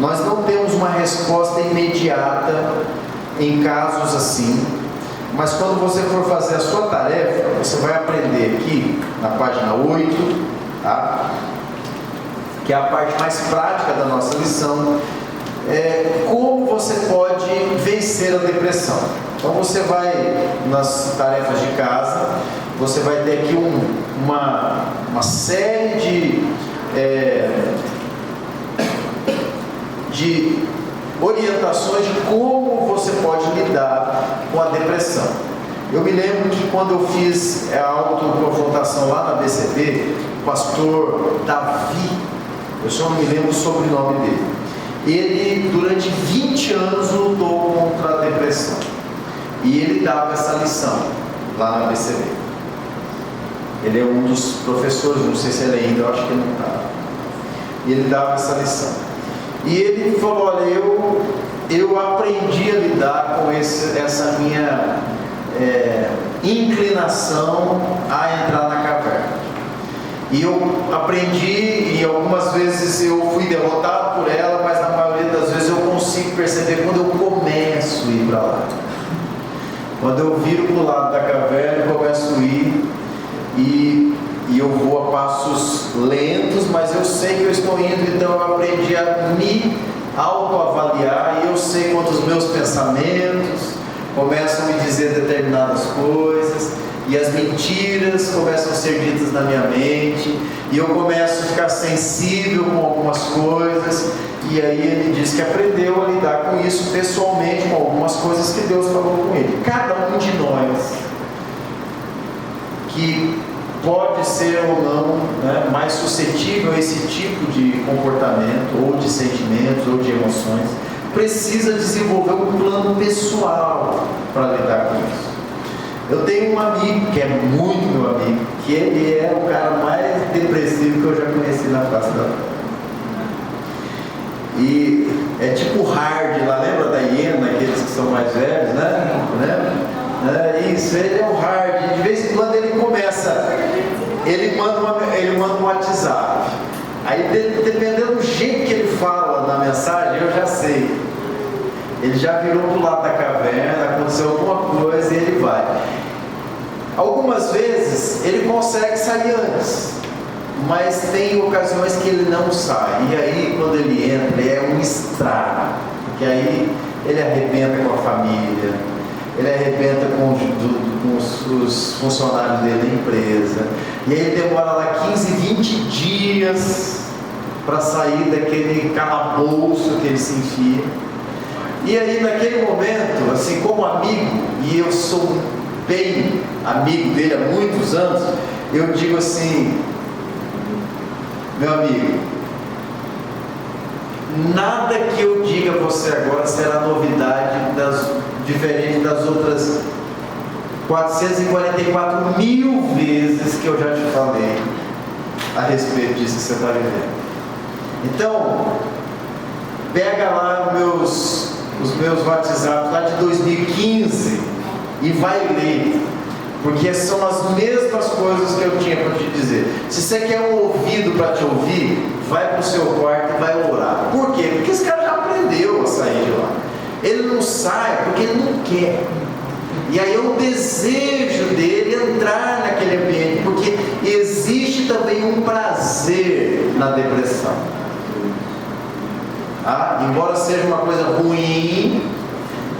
Nós não temos uma resposta imediata em casos assim, mas quando você for fazer a sua tarefa, você vai aprender aqui na página 8, tá? Que é a parte mais prática da nossa lição, como você pode vencer a depressão. Então você vai, nas tarefas de casa, você vai ter aqui uma série de orientações de como você pode lidar com a depressão. Eu me lembro que quando eu fiz a autoconfrontação lá na BCP, o pastor Davi, eu só não me lembro o sobrenome dele, ele durante 20 anos lutou contra a depressão, e ele dava essa lição lá na BCP. Ele é um dos professores, não sei se ele ainda, eu acho que ele não está, e ele dava essa lição, e ele falou, olha, eu aprendi a lidar com essa minha inclinação a entrar na caverna. E eu aprendi, e algumas vezes eu fui derrotado por ela, mas na maioria das vezes eu consigo perceber quando eu começo a ir para lá. Quando eu viro para o lado da caverna, eu começo a ir e eu vou a passos lentos, mas eu sei que eu estou indo, então eu aprendi a me autoavaliar e eu sei quando os meus pensamentos começam a me dizer determinadas coisas e as mentiras começam a ser ditas na minha mente e eu começo a ficar sensível com algumas coisas, e aí ele diz que aprendeu a lidar com isso pessoalmente, com algumas coisas que Deus falou com ele. Cada um de nós que pode ser ou não, né, mais suscetível a esse tipo de comportamento, ou de sentimentos, ou de emoções, precisa desenvolver um plano pessoal para lidar com isso. Eu tenho um amigo, que é muito meu amigo, que ele é o cara mais depressivo que eu já conheci na face da terra. E é tipo hard, lá lembra da hiena, aqueles que são mais velhos, né? Isso, ele é o hard. De vez em quando ele começa, ele manda um WhatsApp. Aí dependendo do jeito que ele fala na mensagem, eu já sei. Ele já virou para o lado da caverna, aconteceu alguma coisa e ele vai. Algumas vezes ele consegue sair antes, mas tem ocasiões que ele não sai. E aí quando ele entra, é um estrago, porque aí ele arrebenta com a família, ele arrebenta com os funcionários dele na empresa, e aí ele demora lá 15, 20 dias para sair daquele calabouço que ele se enfia. E aí naquele momento, assim, como amigo, e eu sou bem amigo dele há muitos anos, eu digo assim: meu amigo, nada que eu diga a você agora será novidade diferente das outras 444 mil vezes que eu já te falei a respeito disso que você está vivendo. Então, pega lá os meus WhatsApp lá de 2015 e vai ler, porque são as mesmas coisas que eu tinha para te dizer. Se você quer um ouvido para te ouvir, vai para o seu quarto e vai orar. Por quê? Porque esse cara já aprendeu a sair de lá. Ele não sai porque ele não quer. E aí é um desejo dele entrar naquele ambiente, porque existe também um prazer na depressão. Embora seja uma coisa ruim,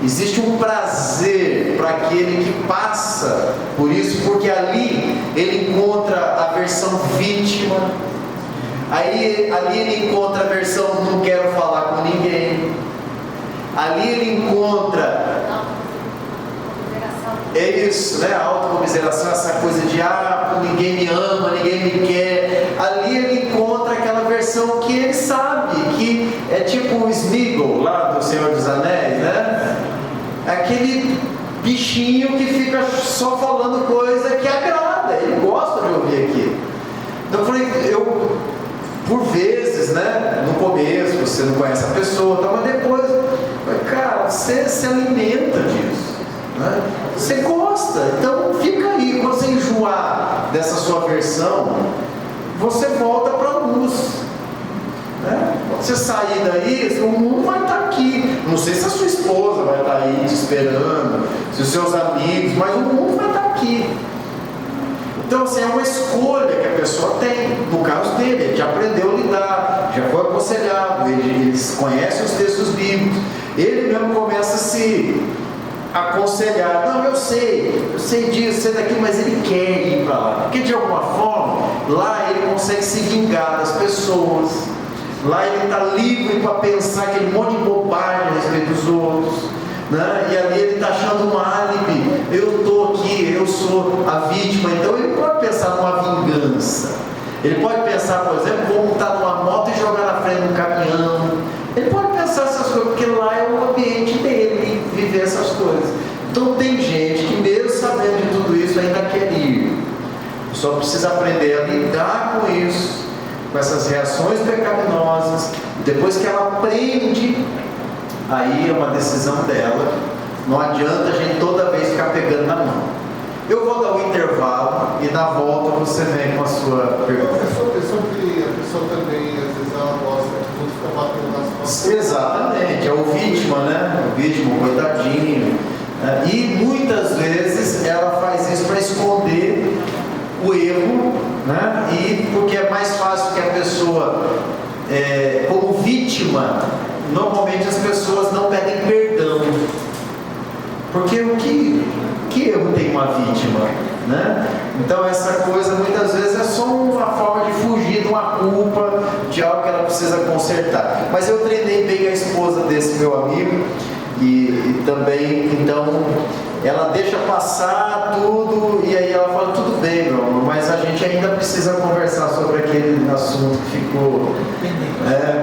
existe um prazer para aquele que passa por isso, porque ali ele encontra a versão vítima, ali ele encontra a versão não quero falar com ninguém, ali ele encontra isso, né? A autocomiseração, essa coisa de ninguém me ama, ninguém me quer. Ali ele encontra aquela versão que ele sabe que é tipo o Sméagol lá do Senhor dos Anéis, né? Aquele bichinho que fica só falando coisa que agrada, ele gosta de ouvir aquilo. Então eu falei, por vezes, né? No começo você não conhece a pessoa, mas depois, cara, você se alimenta disso. Né? Você gosta, então fica aí. Quando você enjoar dessa sua versão, você volta para a luz, né? Quando você sair daí, o mundo vai estar aqui. Não sei se a sua esposa vai estar aí te esperando, se os seus amigos, mas o mundo vai estar aqui. Então assim, é uma escolha que a pessoa tem. No caso dele, ele já aprendeu a lidar, já foi aconselhado, ele conhece os textos bíblicos, ele mesmo começa a se aconselhar. Não, eu sei disso, sei daquilo, mas ele quer ir para lá, porque de alguma forma lá ele consegue se vingar das pessoas, lá ele está livre para pensar aquele monte de bobagem a respeito dos outros, né? E ali ele está achando um álibi, eu estou aqui, eu sou a vítima. Então ele pode pensar numa vingança, ele pode pensar, por exemplo, vou montar numa moto e jogar na frente de um caminhão. Ele pode pensar essas coisas, porque lá é o ambiente dele, viver essas coisas. Então tem gente que mesmo sabendo de tudo isso ainda quer ir. Só precisa aprender a lidar com isso, com essas reações pecaminosas. Depois que ela aprende, aí é uma decisão dela. Não adianta a gente toda vez ficar pegando na mão. Eu vou dar um intervalo e na volta você vem com a sua pergunta. A pessoa também, às vezes, ela gosta de ficar batendo nas costas. Exatamente, é o vítima, né? O vítima, o coitadinho. E muitas vezes ela faz isso para esconder o erro, né? E porque é mais fácil que a pessoa, como vítima, normalmente as pessoas não pedem perdão. Porque que erro tem uma vítima, né? Então essa coisa muitas vezes é só uma forma de fugir de uma culpa, de algo que ela precisa consertar. Mas eu treinei bem a esposa desse meu amigo e também, então, ela deixa passar tudo e aí ela fala, tudo bem, meu amor, mas a gente ainda precisa conversar sobre aquele assunto que ficou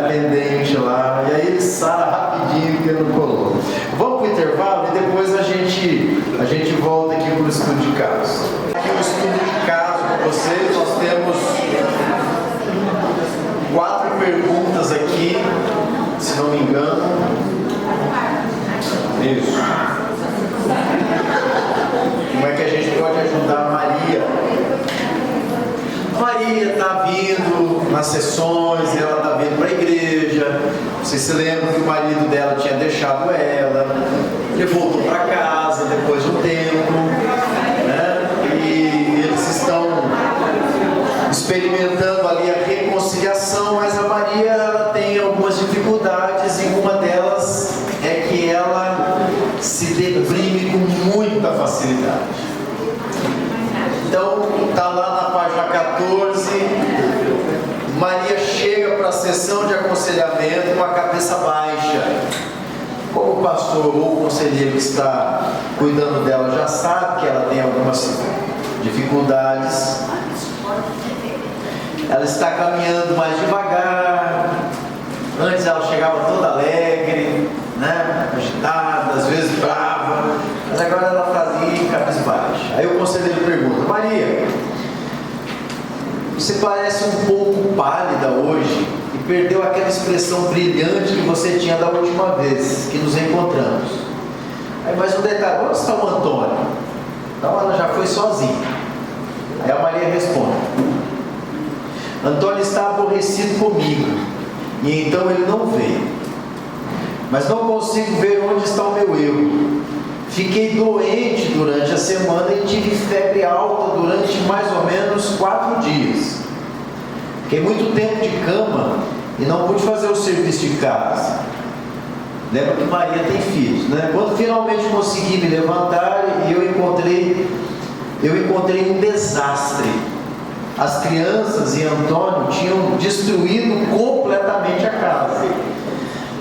pendente lá. E aí ele sai rapidinho porque não colou. Vamos para o intervalo e depois a gente volta aqui para o estudo de caso. Aqui o estudo de caso com vocês, nós temos 4 perguntas aqui, se não me engano. Isso. Como é que a gente pode ajudar a Maria? Maria está vindo nas sessões, ela está vindo para a igreja. Vocês se lembram que o marido dela tinha deixado ela, ele voltou para casa depois de um tempo, né? E eles estão experimentando ali a reconciliação, mas a Maria ela tem algumas dificuldades e uma delas é que ela se deprime redime com muita facilidade. Então, está lá na página 14, Maria chega para a sessão de aconselhamento com a cabeça baixa. Como o pastor ou o conselheiro que está cuidando dela já sabe que ela tem algumas dificuldades, ela está caminhando mais devagar. Antes ela chegava toda alegre, né? Agitada, às vezes brava, mas agora ela está ali cabisbaixa. Aí o conselheiro pergunta: Maria, você parece um pouco pálida hoje e perdeu aquela expressão brilhante que você tinha da última vez que nos encontramos. Aí mais um detalhe: onde está o Antônio? Então ela já foi sozinha. Aí a Maria responde: Antônio está aborrecido comigo, e então ele não veio. Mas não consigo ver onde está o meu erro. Fiquei doente durante a semana e tive febre alta durante mais ou menos 4 dias. Fiquei muito tempo de cama e não pude fazer o serviço de casa. Lembra que Maria tem filhos, né? Quando finalmente consegui me levantar, eu encontrei um desastre. As crianças e Antônio tinham destruído completamente a casa.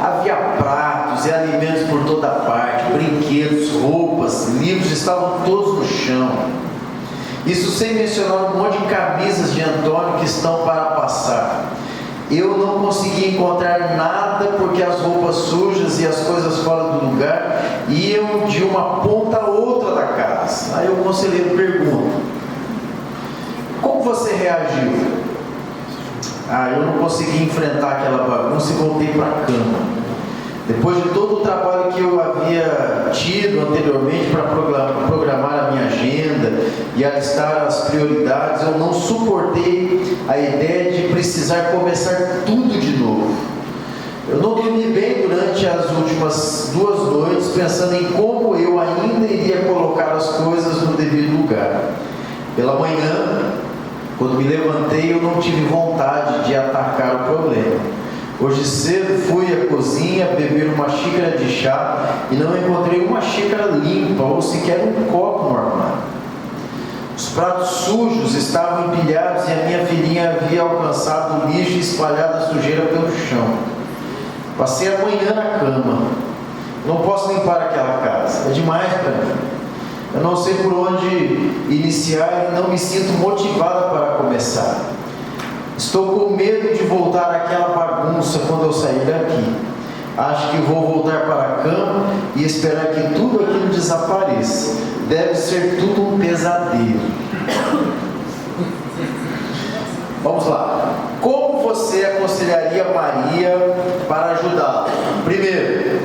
Havia pratos e alimentos por toda parte, brinquedos, roupas, livros estavam todos no chão. Isso sem mencionar um monte de camisas de Antônio que estão para passar. Eu não consegui encontrar nada porque as roupas sujas e as coisas fora do lugar iam de uma ponta a outra da casa. Aí o conselheiro pergunta: como você reagiu? Eu não consegui enfrentar aquela bagunça e voltei para a cama. Depois de todo o trabalho que eu havia tido anteriormente para programar a minha agenda e alistar as prioridades, eu não suportei a ideia de precisar começar tudo de novo. Eu não dormi bem durante as últimas 2 noites, pensando em como eu ainda iria colocar as coisas no devido lugar. Pela manhã, quando me levantei, eu não tive vontade de atacar o problema. Hoje cedo fui à cozinha beber uma xícara de chá e não encontrei uma xícara limpa ou sequer um copo no armário. Os pratos sujos estavam empilhados e a minha filhinha havia alcançado o lixo e espalhado a sujeira pelo chão. Passei a manhã na cama. Não posso limpar aquela casa, é demais para mim. Eu não sei por onde iniciar e não me sinto motivada para começar. Estou com medo de voltar àquela bagunça quando eu sair daqui. Acho que vou voltar para a cama e esperar que tudo aquilo desapareça. Deve ser tudo um pesadelo. Vamos lá. Como você aconselharia Maria para ajudá-la? Primeiro,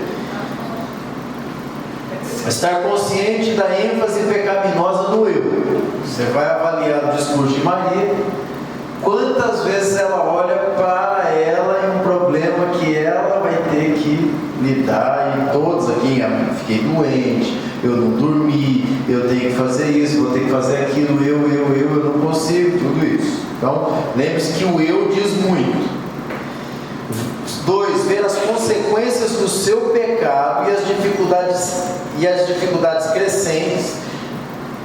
estar consciente da ênfase pecaminosa do eu. Você vai avaliar o discurso de Maria. Quantas vezes ela olha para ela em um problema que ela vai ter que lidar, e todos aqui: fiquei doente, eu não dormi, eu tenho que fazer isso, vou ter que fazer aquilo, eu não consigo, tudo isso. Então, lembre-se que o eu diz muito. 2, ver as consequências do seu pecado e as dificuldades crescentes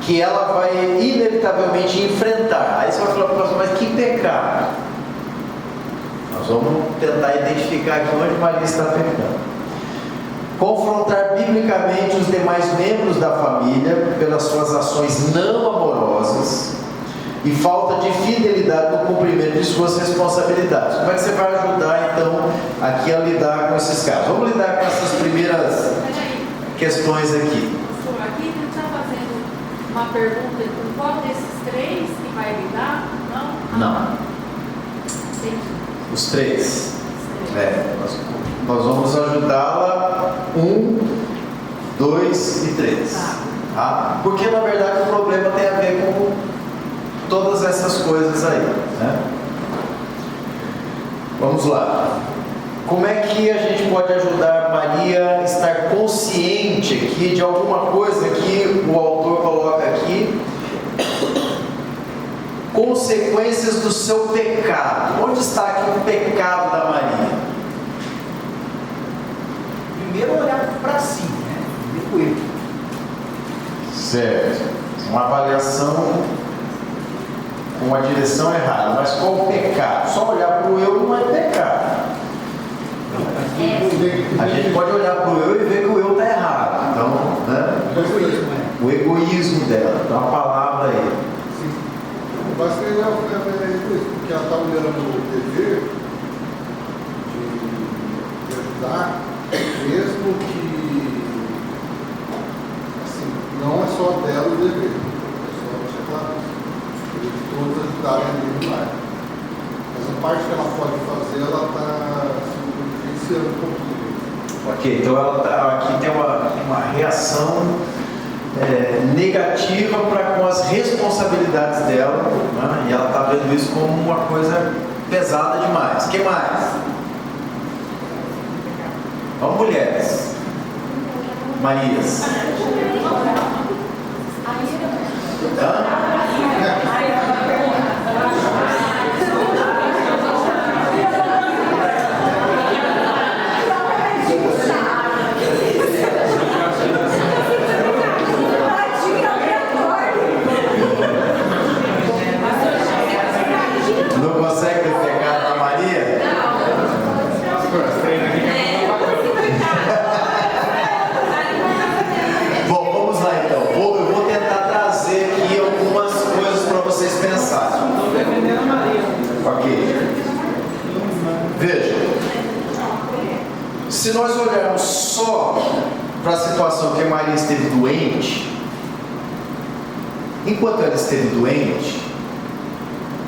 que ela vai inevitavelmente enfrentar. Aí você vai falar: mas que pecado? Nós vamos tentar identificar aqui onde Maria está pecando. Confrontar biblicamente os demais membros da família pelas suas ações não amorosas e falta de fidelidade no cumprimento de suas responsabilidades. Como é que você vai ajudar então aqui a lidar com esses casos? Vamos lidar com essas primeiras questões aqui. Aqui ele está fazendo uma pergunta: com qual desses 3 que vai lidar? Não? Entendi. Os 3. Nós vamos ajudá-la 1, 2 e 3. Tá? Porque na verdade o problema tem a ver com todas essas coisas aí, né? Vamos lá. Como é que a gente pode ajudar Maria a estar consciente aqui de alguma coisa que o autor coloca aqui? Consequências do seu pecado. Onde está aqui o pecado da Maria? Primeiro olhar para si, né? Primeiro erro. Certo. Uma avaliação com uma direção errada. Mas qual o pecado? Só olhar para o eu não é pecado. A gente pode olhar para o eu e ver que o eu está errado. Então, né? O egoísmo dela. Dá uma palavra aí. Sim. Mas que é egoísmo, porque ela está olhando o dever de ajudar, mesmo que assim, não é só dela o dever, é só deixar claro isso. De todos ajudarem ali no lar. Mas a parte que ela pode fazer, ela está influenciando um pouquinho. Ok, então ela tá, aqui tem uma reação negativa para com as responsabilidades dela, né? E ela está vendo isso como uma coisa pesada demais. O que mais? Vamos, mulheres. Marias. Hã? Não consegue ver pecado na Maria? Bom, vamos lá então. Eu vou tentar trazer aqui algumas coisas para vocês pensarem. Ok. Veja. Se nós olharmos só para a situação que a Maria esteve doente, enquanto ela esteve doente,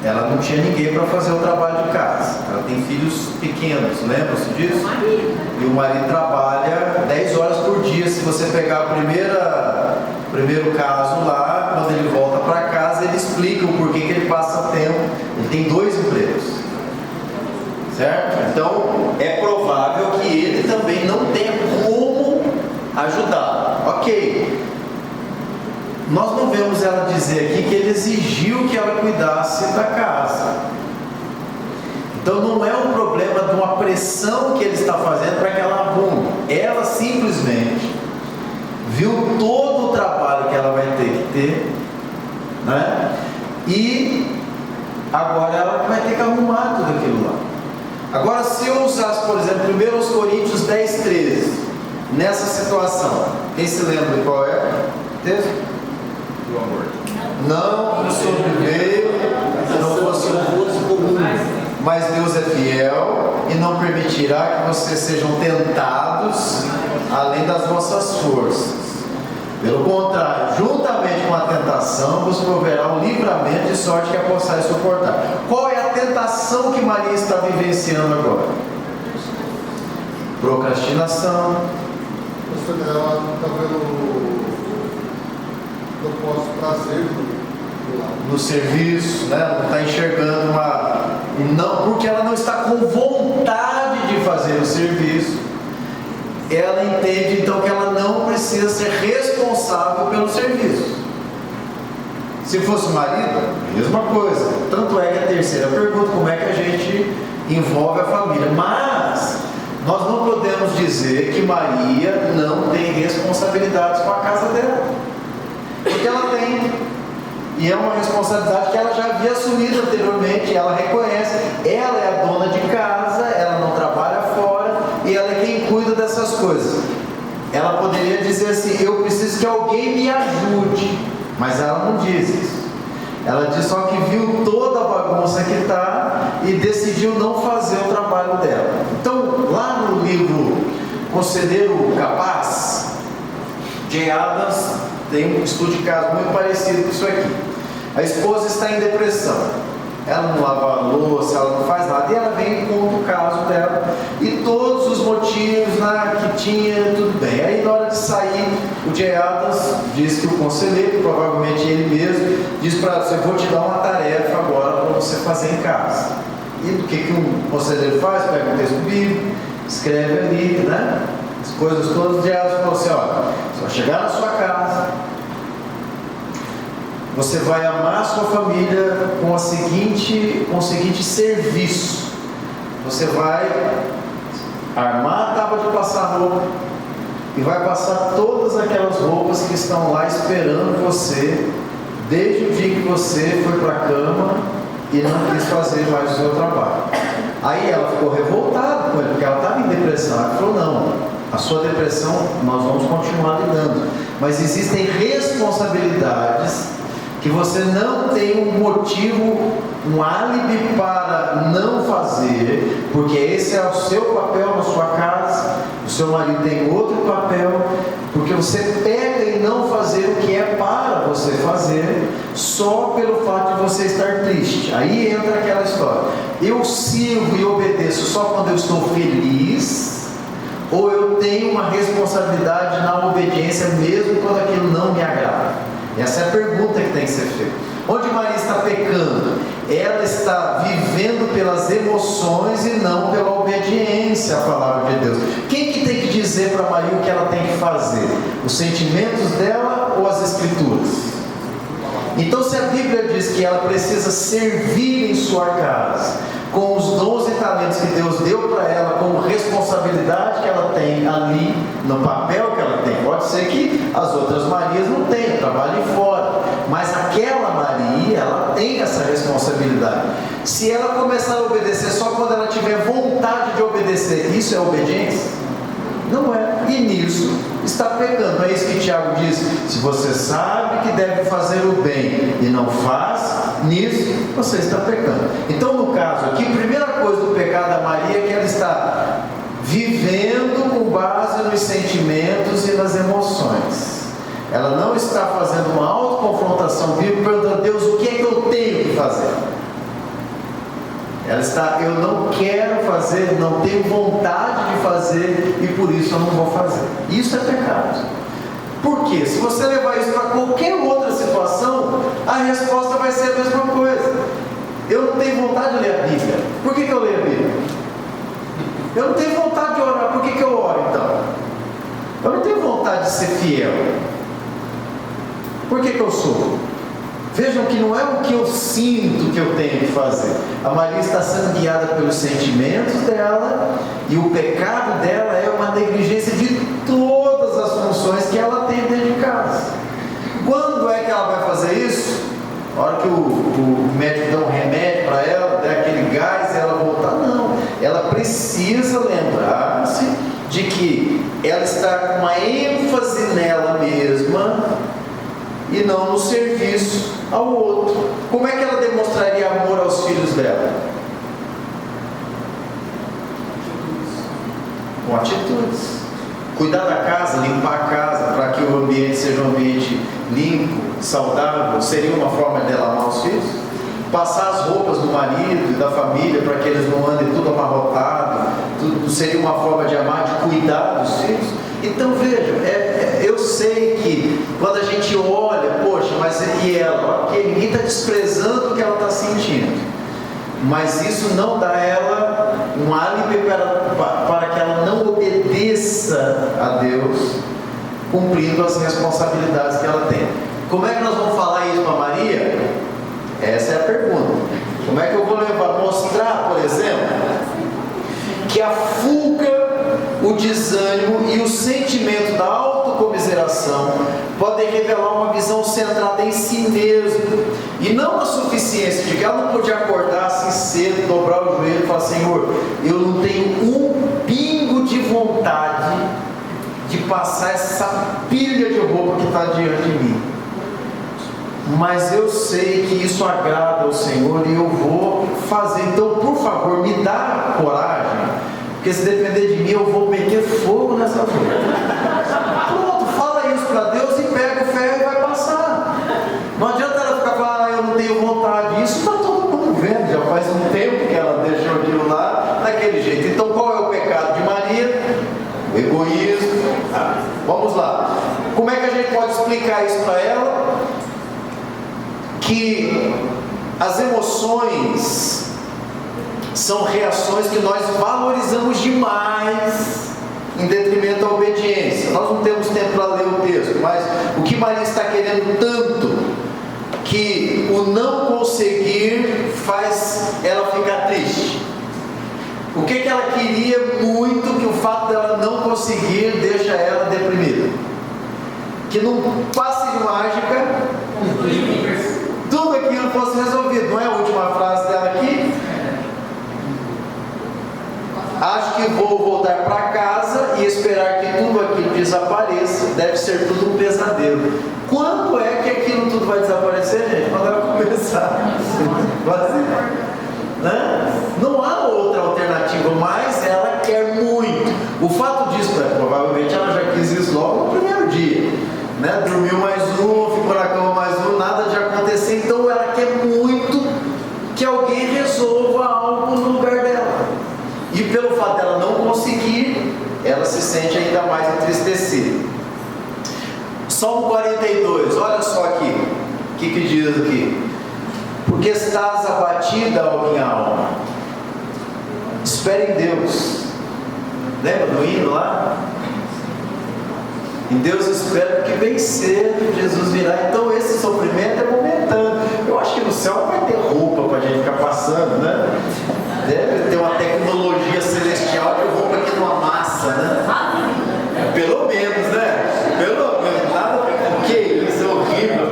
ela não tinha ninguém para fazer o trabalho de casa. Ela tem filhos pequenos, lembra-se disso? E o marido trabalha 10 horas por dia. Se você pegar o primeiro caso lá, quando ele volta para casa, ele explica o porquê que ele passa tempo. Ele tem 2 empregos. Certo? Então, é provável que ele também não tenha como ajudar. Ok. Nós não vemos ela dizer aqui que ele exigiu que ela cuidasse da casa. Então não é um problema de uma pressão que ele está fazendo para que ela arrume. Ela simplesmente viu todo o trabalho que ela vai ter que ter, né? E agora ela vai ter que arrumar tudo aquilo lá. Agora, se eu usasse, por exemplo, 1 Coríntios 10:13, nessa situação, quem se lembra de qual é o texto? Não sobreveio, não fosse comum, mas Deus é fiel e não permitirá que vocês sejam tentados além das vossas forças. Pelo contrário, juntamente com a tentação, vos proverá um livramento de sorte que a possais suportar. Qual é a tentação que Maria está vivenciando agora? Procrastinação. Ela está vendo propósito, prazer no serviço, né? Não está enxergando não, porque ela não está com vontade de fazer o serviço. Ela entende então que ela não precisa ser responsável pelo serviço. Se fosse o marido, mesma coisa. Tanto é que a terceira pergunta, como é que a gente envolve a família? Mas nós não podemos dizer que Maria não tem responsabilidades com a casa dela, porque ela tem. E é uma responsabilidade que ela já havia assumido anteriormente. Ela reconhece, ela é a dona de casa, ela não trabalha fora e ela é quem cuida dessas coisas. Ela poderia dizer assim: eu preciso que alguém me ajude, mas ela não diz isso. Ela diz só que viu toda a bagunça que está e decidiu não fazer o trabalho dela. Então, lá no livro Conselheiro Capaz, Jay Adams tem um estudo de caso muito parecido com isso aqui. A esposa está em depressão, ela não lava a louça, ela não faz nada, e ela vem e conta o caso dela e todos os motivos que tinha, tudo bem. Aí na hora de sair, o Jay Adams diz que o conselheiro, provavelmente ele mesmo, diz para ela: eu vou te dar uma tarefa agora para você fazer em casa. E o que um conselheiro faz? Pega um texto bíblico, escreve ali, né? As coisas todas. O Jay Adams falou assim: olha, você vai chegar na sua casa, você vai amar a sua família com o seguinte serviço. Você vai armar a tábua de passar roupa, e vai passar todas aquelas roupas que estão lá esperando você, desde o dia que você foi para a cama e não quis fazer mais o seu trabalho. Aí ela ficou revoltada com ele, porque ela estava em depressão. Ela falou: não, a sua depressão nós vamos continuar lidando, mas existem responsabilidades que você não tem um motivo, um álibi para não fazer, porque esse é o seu papel na sua casa, o seu marido tem outro papel, porque você pega em não fazer o que é para você fazer, só pelo fato de você estar triste. Aí entra aquela história: eu sirvo e obedeço só quando eu estou feliz, ou eu tenho uma responsabilidade na obediência mesmo quando aquilo não me agrada? Essa é a pergunta que tem que ser feita. Onde Maria está pecando? Ela está vivendo pelas emoções e não pela obediência à palavra de Deus. Quem que tem que dizer para Maria o que ela tem que fazer? Os sentimentos dela ou as escrituras? Então, se a Bíblia diz que ela precisa servir em sua casa, com os dons e talentos que Deus deu para ela, como responsabilidade que ela tem ali, no papel que ela tem, pode ser que as outras Marias não tenham, trabalhem fora, mas aquela Maria, ela tem essa responsabilidade. Se ela começar a obedecer só quando ela tiver vontade de obedecer, isso é obediência? Não é. E nisso está pecando. É isso que Tiago diz: se você sabe que deve fazer o bem e não faz, nisso você está pecando. Então, no caso aqui, a primeira coisa do pecado da Maria é que ela está vivendo com base nos sentimentos e nas emoções. Ela não está fazendo uma autoconfrontação bíblica, perguntando a Deus: o que é que eu tenho que fazer? Ela está: eu não quero fazer, não tenho vontade de fazer, e por isso eu não vou fazer. Isso é pecado. Por quê? Se você levar isso para qualquer outra situação, a resposta vai ser a mesma coisa. Eu não tenho vontade de ler a Bíblia. Por que eu leio a Bíblia? Eu não tenho vontade de orar. Por que eu oro então? Eu não tenho vontade de ser fiel. Por que eu sou? Vejam que não é o que eu sinto que eu tenho que fazer. A Maria está sendo guiada pelos sentimentos dela, e o pecado dela é uma negligência de todas as funções que ela tem dentro de casa. Quando é que ela vai fazer isso? A hora que o médico dá um remédio para ela, dá aquele gás e ela voltar? Não. Ela precisa lembrar-se de que ela está com uma ênfase nela mesma e não no serviço ao outro. Como é que ela demonstraria amor aos filhos dela? Com atitudes. Cuidar da casa, limpar a casa para que o ambiente seja um ambiente limpo, saudável, seria uma forma dela amar os filhos? Passar as roupas do marido e da família para que eles não andem tudo amarrotado, tudo seria uma forma de amar, de cuidar dos filhos? Então vejam, eu sei que quando a gente olha, poxa, mas e ela? Ok, ninguém está desprezando o que ela está sentindo, mas isso não dá a ela um álibi para que ela não obedeça a Deus, cumprindo as responsabilidades que ela tem. Como é que nós vamos falar isso para Maria? Essa é a pergunta. Como é que eu vou mostrar, por exemplo, que a fuga, o desânimo e o sentimento da autocomiseração podem revelar uma visão centrada em si mesmo, e não a suficiência de que ela não podia acordar assim cedo, dobrar o joelho e falar: Senhor, eu não tenho um pingo de vontade de passar essa pilha de roupa que está diante de mim, mas eu sei que isso agrada ao Senhor e eu vou fazer. Então, por favor, me dá coragem, porque se depender de mim, eu vou meter fogo nessa roupa. Pronto, fala isso para Deus e pega o ferro e vai passar. Não adianta ela ficar falando: eu não tenho vontade. Isso está todo mundo vendo, já faz um tempo que ela deixou aquilo lá daquele jeito. Então, qual é o pecado de Maria? O egoísmo. Vamos lá. Como é que a gente pode explicar isso para ela? Que as emoções são reações que nós valorizamos demais em detrimento à obediência. Nós não temos tempo para ler o texto, mas o que Maria está querendo tanto, que o não conseguir faz ela ficar triste. O que ela queria muito, que o fato dela não conseguir deixa ela deprimida? Que num passe de mágica tudo aquilo fosse resolvido. Não é a última frase dela aqui? Acho que vou voltar para casa e esperar que tudo aquilo desapareça. Deve ser tudo um pesadelo. Quando é que aquilo tudo vai desaparecer, gente? Quando ela começar. Né? Não há outra alternativa, mas ela quer muito. O fato disso, provavelmente ela já quis isso logo no primeiro dia, né? Dormiu mais um, ficou na cama mais um, nada de acontecer. Então ela quer muito que alguém resolva algo no lugar dela. E pelo fato dela não conseguir, ela se sente ainda mais entristecida. Salmo 42, olha só aqui, o que diz aqui? Porque estás abatida, ó minha alma, espere em Deus. Lembra do hino lá? Em Deus espera, porque bem cedo Jesus virá. Então esse sofrimento é momentâneo. Eu acho que no céu não vai ter roupa para a gente ficar passando, né? Deve ter uma tecnologia celestial de roupa que não amassa, né? Pelo menos, né? Pelo menos, nada. Que isso, é horrível.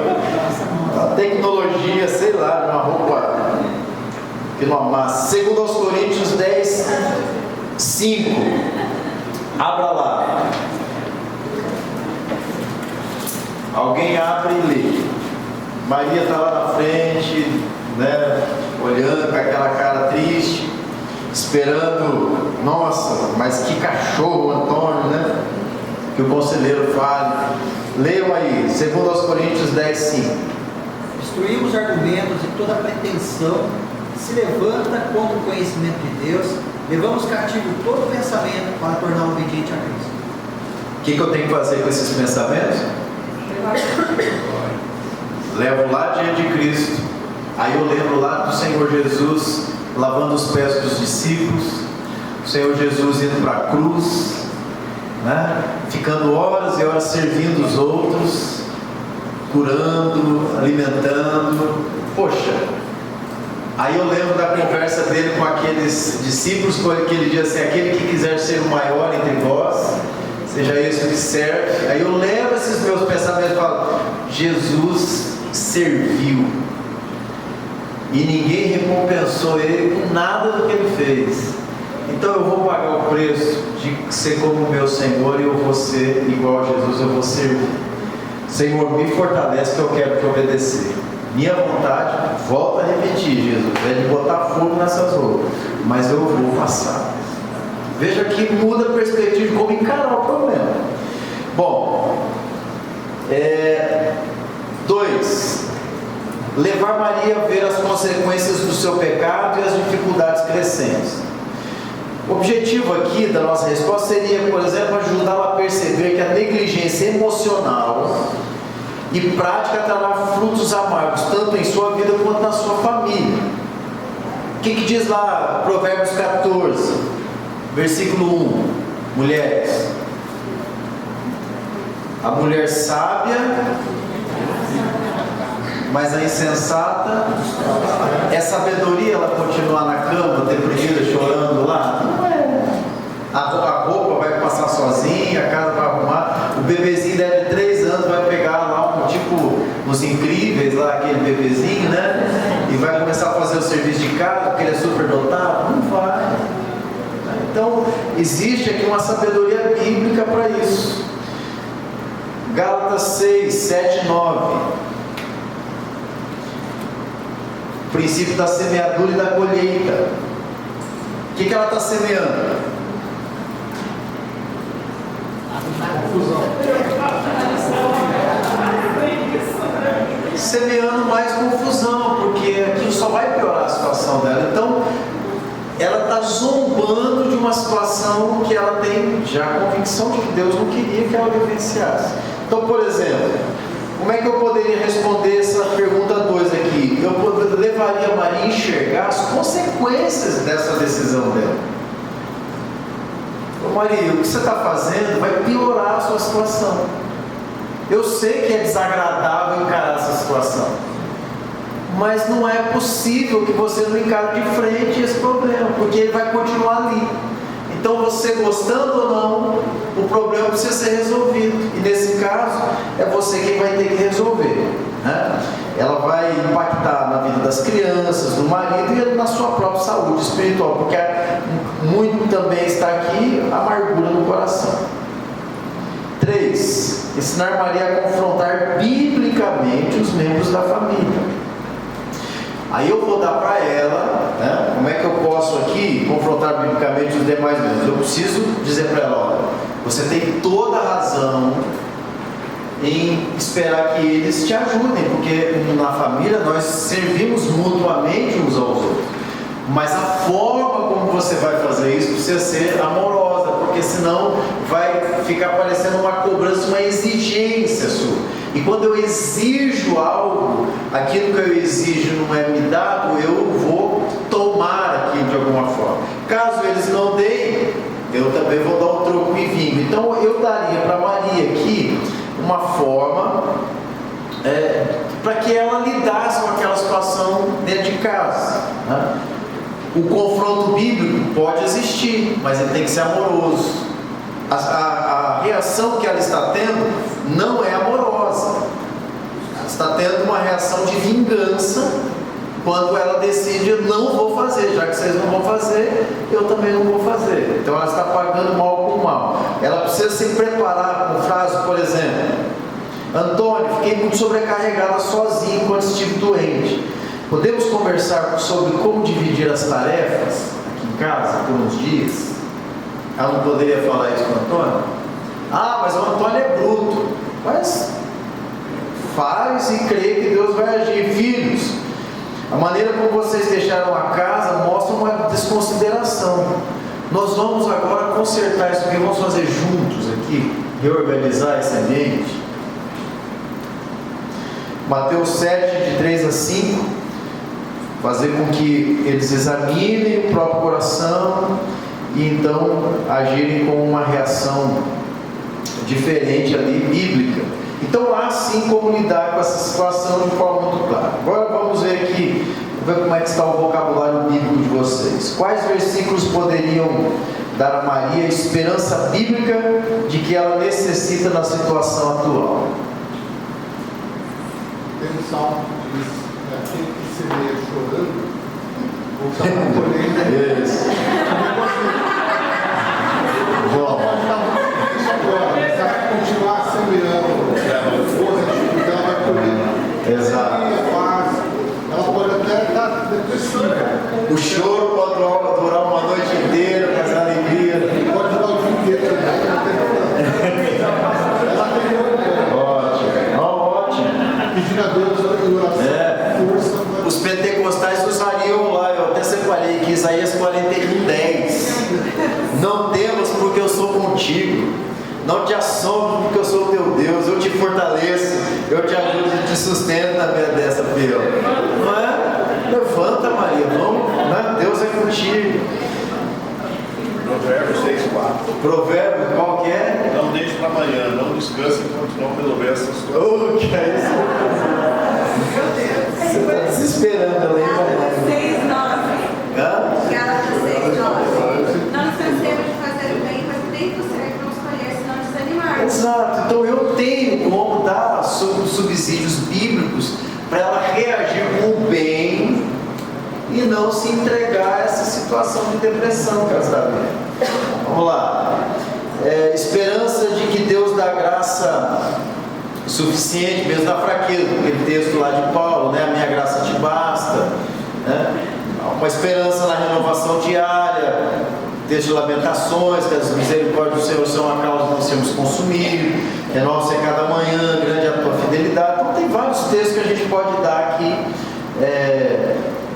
A tecnologia, sei lá, de uma roupa que não amassa. 2 Coríntios 10, 5. Abra lá. Alguém abre e lê. Maria está lá na frente, né, olhando com aquela cara triste, esperando. Nossa, mas que cachorro, Antônio, né? Que o conselheiro fale. Leiam aí, 2 Coríntios 10, 5. Destruímos argumentos e toda pretensão que se levanta contra o conhecimento de Deus. Levamos cativo todo pensamento para torná-lo obediente a Cristo. O que eu tenho que fazer com esses pensamentos? Levo lá diante de Cristo. Aí eu lembro lá do Senhor Jesus lavando os pés dos discípulos, o Senhor Jesus indo para a cruz, né? Ficando horas e horas servindo os outros, curando, alimentando. Poxa, aí eu lembro da conversa dele com aqueles discípulos, que ele diz assim: aquele que quiser ser o maior entre vós, seja esse que serve. Aí eu lembro esses meus pensamentos e falo: Jesus serviu e ninguém recompensou ele com nada do que ele fez. Então eu vou pagar o preço de ser como meu Senhor, e eu vou ser igual a Jesus, eu vou servir. Senhor, me fortalece, que eu quero te obedecer. Minha vontade, volta a repetir, Jesus, é de botar fogo nessas roupas, mas eu vou passar. Veja que muda a perspectiva de como encarar o problema. Bom, 2. Levar Maria a ver as consequências do seu pecado e as dificuldades crescentes. O objetivo aqui da nossa resposta seria, por exemplo, ajudá-la a perceber que a negligência emocional e prática trará frutos amargos, tanto em sua vida quanto na sua família. O que diz lá, Provérbios 14, versículo 1, mulheres? A mulher sábia, mas a insensata é sabedoria ela continuar na cama, deprimida, chorando lá? Não é. A roupa vai passar sozinha, a casa vai arrumar, o bebezinho de 3 anos vai pegar lá os Incríveis, lá aquele bebezinho, né? E vai começar a fazer o serviço de casa, porque ele é super dotado? Não vai. Então, existe aqui uma sabedoria bíblica para isso. Gálatas 6, 7, 9. O princípio da semeadura e da colheita. O que ela está semeando? Confusão. Semeando mais confusão, porque aquilo só vai piorar a situação dela. Então, ela está zombando de uma situação que ela tem já a convicção de que Deus não queria que ela vivenciasse. Então, por exemplo, como é que eu poderia responder essa pergunta 2 aqui? Eu levaria a Maria a enxergar as consequências dessa decisão dela. Ô Maria, o que você está fazendo vai piorar a sua situação. Eu sei que é desagradável encarar essa situação, mas não é possível que você não encare de frente esse problema, porque ele vai continuar ali. Então, você gostando ou não, o problema precisa ser resolvido, e nesse caso é você quem vai ter que resolver, né? Ela vai impactar na vida das crianças, do marido e na sua própria saúde espiritual, porque muito também está aqui a amargura no coração. 3. Ensinar Maria a confrontar biblicamente os membros da família. Aí eu vou dar para ela, né, como é que eu posso aqui confrontar biblicamente os demais membros. Eu preciso dizer para ela: olha, você tem toda a razão em esperar que eles te ajudem, porque na família nós servimos mutuamente uns aos outros, mas a forma como você vai fazer isso precisa ser amorosa, porque senão vai ficar parecendo uma cobrança, uma exigência sua. E quando eu exijo algo, aquilo que eu exijo não é me dado, eu vou tomar aquilo de alguma forma. Caso eles não deem, eu também vou dar um troco e vinho. Então eu daria para Maria aqui uma forma para que ela lidasse com aquela situação dentro de casa, né? O confronto bíblico pode existir, mas ele tem que ser amoroso. A reação que ela está tendo não é amorosa. Ela está tendo uma reação de vingança quando ela decide: eu não vou fazer, já que vocês não vão fazer, eu também não vou fazer. Então ela está pagando mal com mal. Ela precisa se preparar com frase, por exemplo: Antônio, fiquei muito sobrecarregada sozinho quando estive doente. Podemos conversar sobre como dividir as tarefas aqui em casa por uns dias? Ela não poderia falar isso com o Antônio? Ah, mas o Antônio é bruto. Mas faz e crê que Deus vai agir. Filhos, a maneira como vocês deixaram a casa mostra uma desconsideração. Nós vamos agora consertar isso, porque vamos fazer juntos aqui, reorganizar esse ambiente. Mateus 7, de 3 a 5, fazer com que eles examinem o próprio coração e então agirem com uma reação diferente ali, bíblica. Então há sim como lidar com essa situação de forma muito clara. Agora vamos ver aqui, vamos ver como é que está o vocabulário bíblico de vocês. Quais versículos poderiam dar a Maria a esperança bíblica de que ela necessita na situação atual? Tem um salmo que diz: aquele que semeia chorando, ou está colhendo. Isso. Continuar semeando força, dificuldade, vai colher. Exato. Ela pode até estar depressiva. O choro pode durar uma noite inteira, mas a alegria Pode durar o dia inteiro também, não tem problema. Ela tem muito. ótimo. Pedindo a Deus em oração, força. Os pentecostais usariam lá, eu até separei aqui, Isaías 41:10. Não temas, porque eu sou contigo. Não te assombres, porque eu sou o teu Deus. Eu te fortaleço, eu te ajudo e te sustento na minha destra fiel. Não é? Levanta, Maria, vamos, né? Deus é contigo. Provérbios 6:4. Provérbio, qual que é? Não deixe para amanhã, não descanse enquanto não resolver essas coisas. Que é isso? Você está desesperando ela aí, Gálatas vai 6:9. Gálatas 6:9. Não nos cansemos de fazer o bem, mas nem do certo não escolher, senão desanimar. Exato, então eu tenho como dar subsídios bíblicos para ela reagir com o bem e não se entregar a essa situação de depressão, casamento. Vamos lá. Esperança de que Deus dá graça suficiente, mesmo na fraqueza, aquele texto lá de Paulo, né? A minha graça te basta, né? Uma esperança na renovação diária, texto de Lamentações, que as misericórdias do Senhor são a causa de não sermos consumidos, renova-se a cada manhã, grande é a tua fidelidade. Então tem vários textos que a gente pode dar aqui,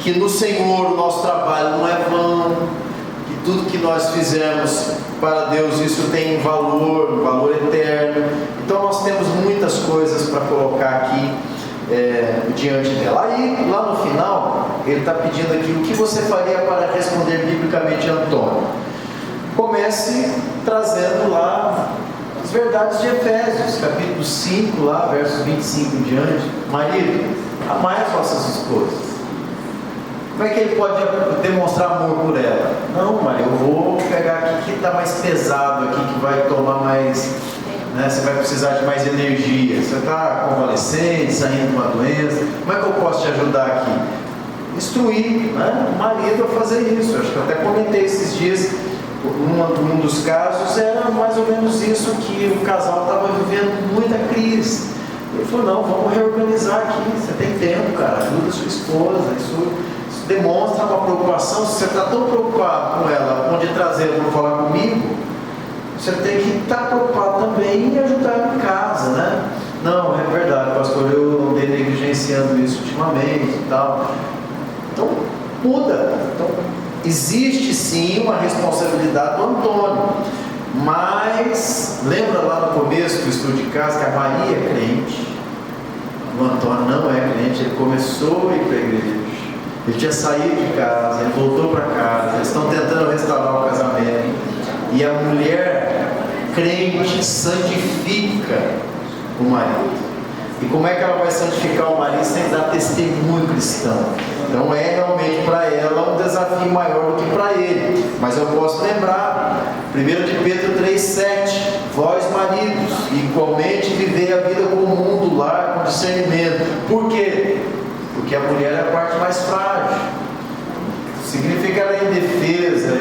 que no Senhor o nosso trabalho não é vão, que tudo que nós fizemos para Deus, isso tem um valor eterno. Então nós temos muitas coisas para colocar aqui diante dela. Aí, lá no final, ele está pedindo aqui: o que você faria para responder biblicamente a Antônio? Comece trazendo lá as verdades de Efésios, capítulo 5, lá, versos 25 em diante. Marido, amai as vossas esposas. Como é que ele pode demonstrar amor por ela? Não, Maria, eu vou pegar aqui que está mais pesado, aqui que vai tomar mais, né, você vai precisar de mais energia. Você está convalescente, saindo de uma doença. Como é que eu posso te ajudar aqui? Instruir, né, o marido a fazer isso. Acho que eu até comentei esses dias. Um dos casos era mais ou menos isso, que o casal estava vivendo muita crise. Ele falou, não, vamos reorganizar aqui, você tem tempo, cara, ajuda a sua esposa, isso demonstra uma preocupação. Se você está tão preocupado com ela, onde trazê-la para falar comigo, você tem que estar preocupado também em ajudar ela em casa, né? Não, é verdade, pastor, eu andei negligenciando isso ultimamente e tal. Então, muda. Então, existe sim uma responsabilidade do Antônio, mas lembra lá no começo do estudo de casa que a Maria é crente, o Antônio não é crente. Ele começou a ir para a igreja, ele tinha saído de casa, ele voltou para casa, eles estão tentando restaurar o casamento, e a mulher crente santifica o marido. E como é que ela vai santificar o marido sem dar testemunho cristão? Então é realmente para ela um desafio maior do que para ele. Mas eu posso lembrar, 1 de Pedro 3,7: vós maridos, igualmente vivei a vida comum do lar com discernimento. Por quê? Porque a mulher é a parte mais frágil. Significa que ela é indefesa,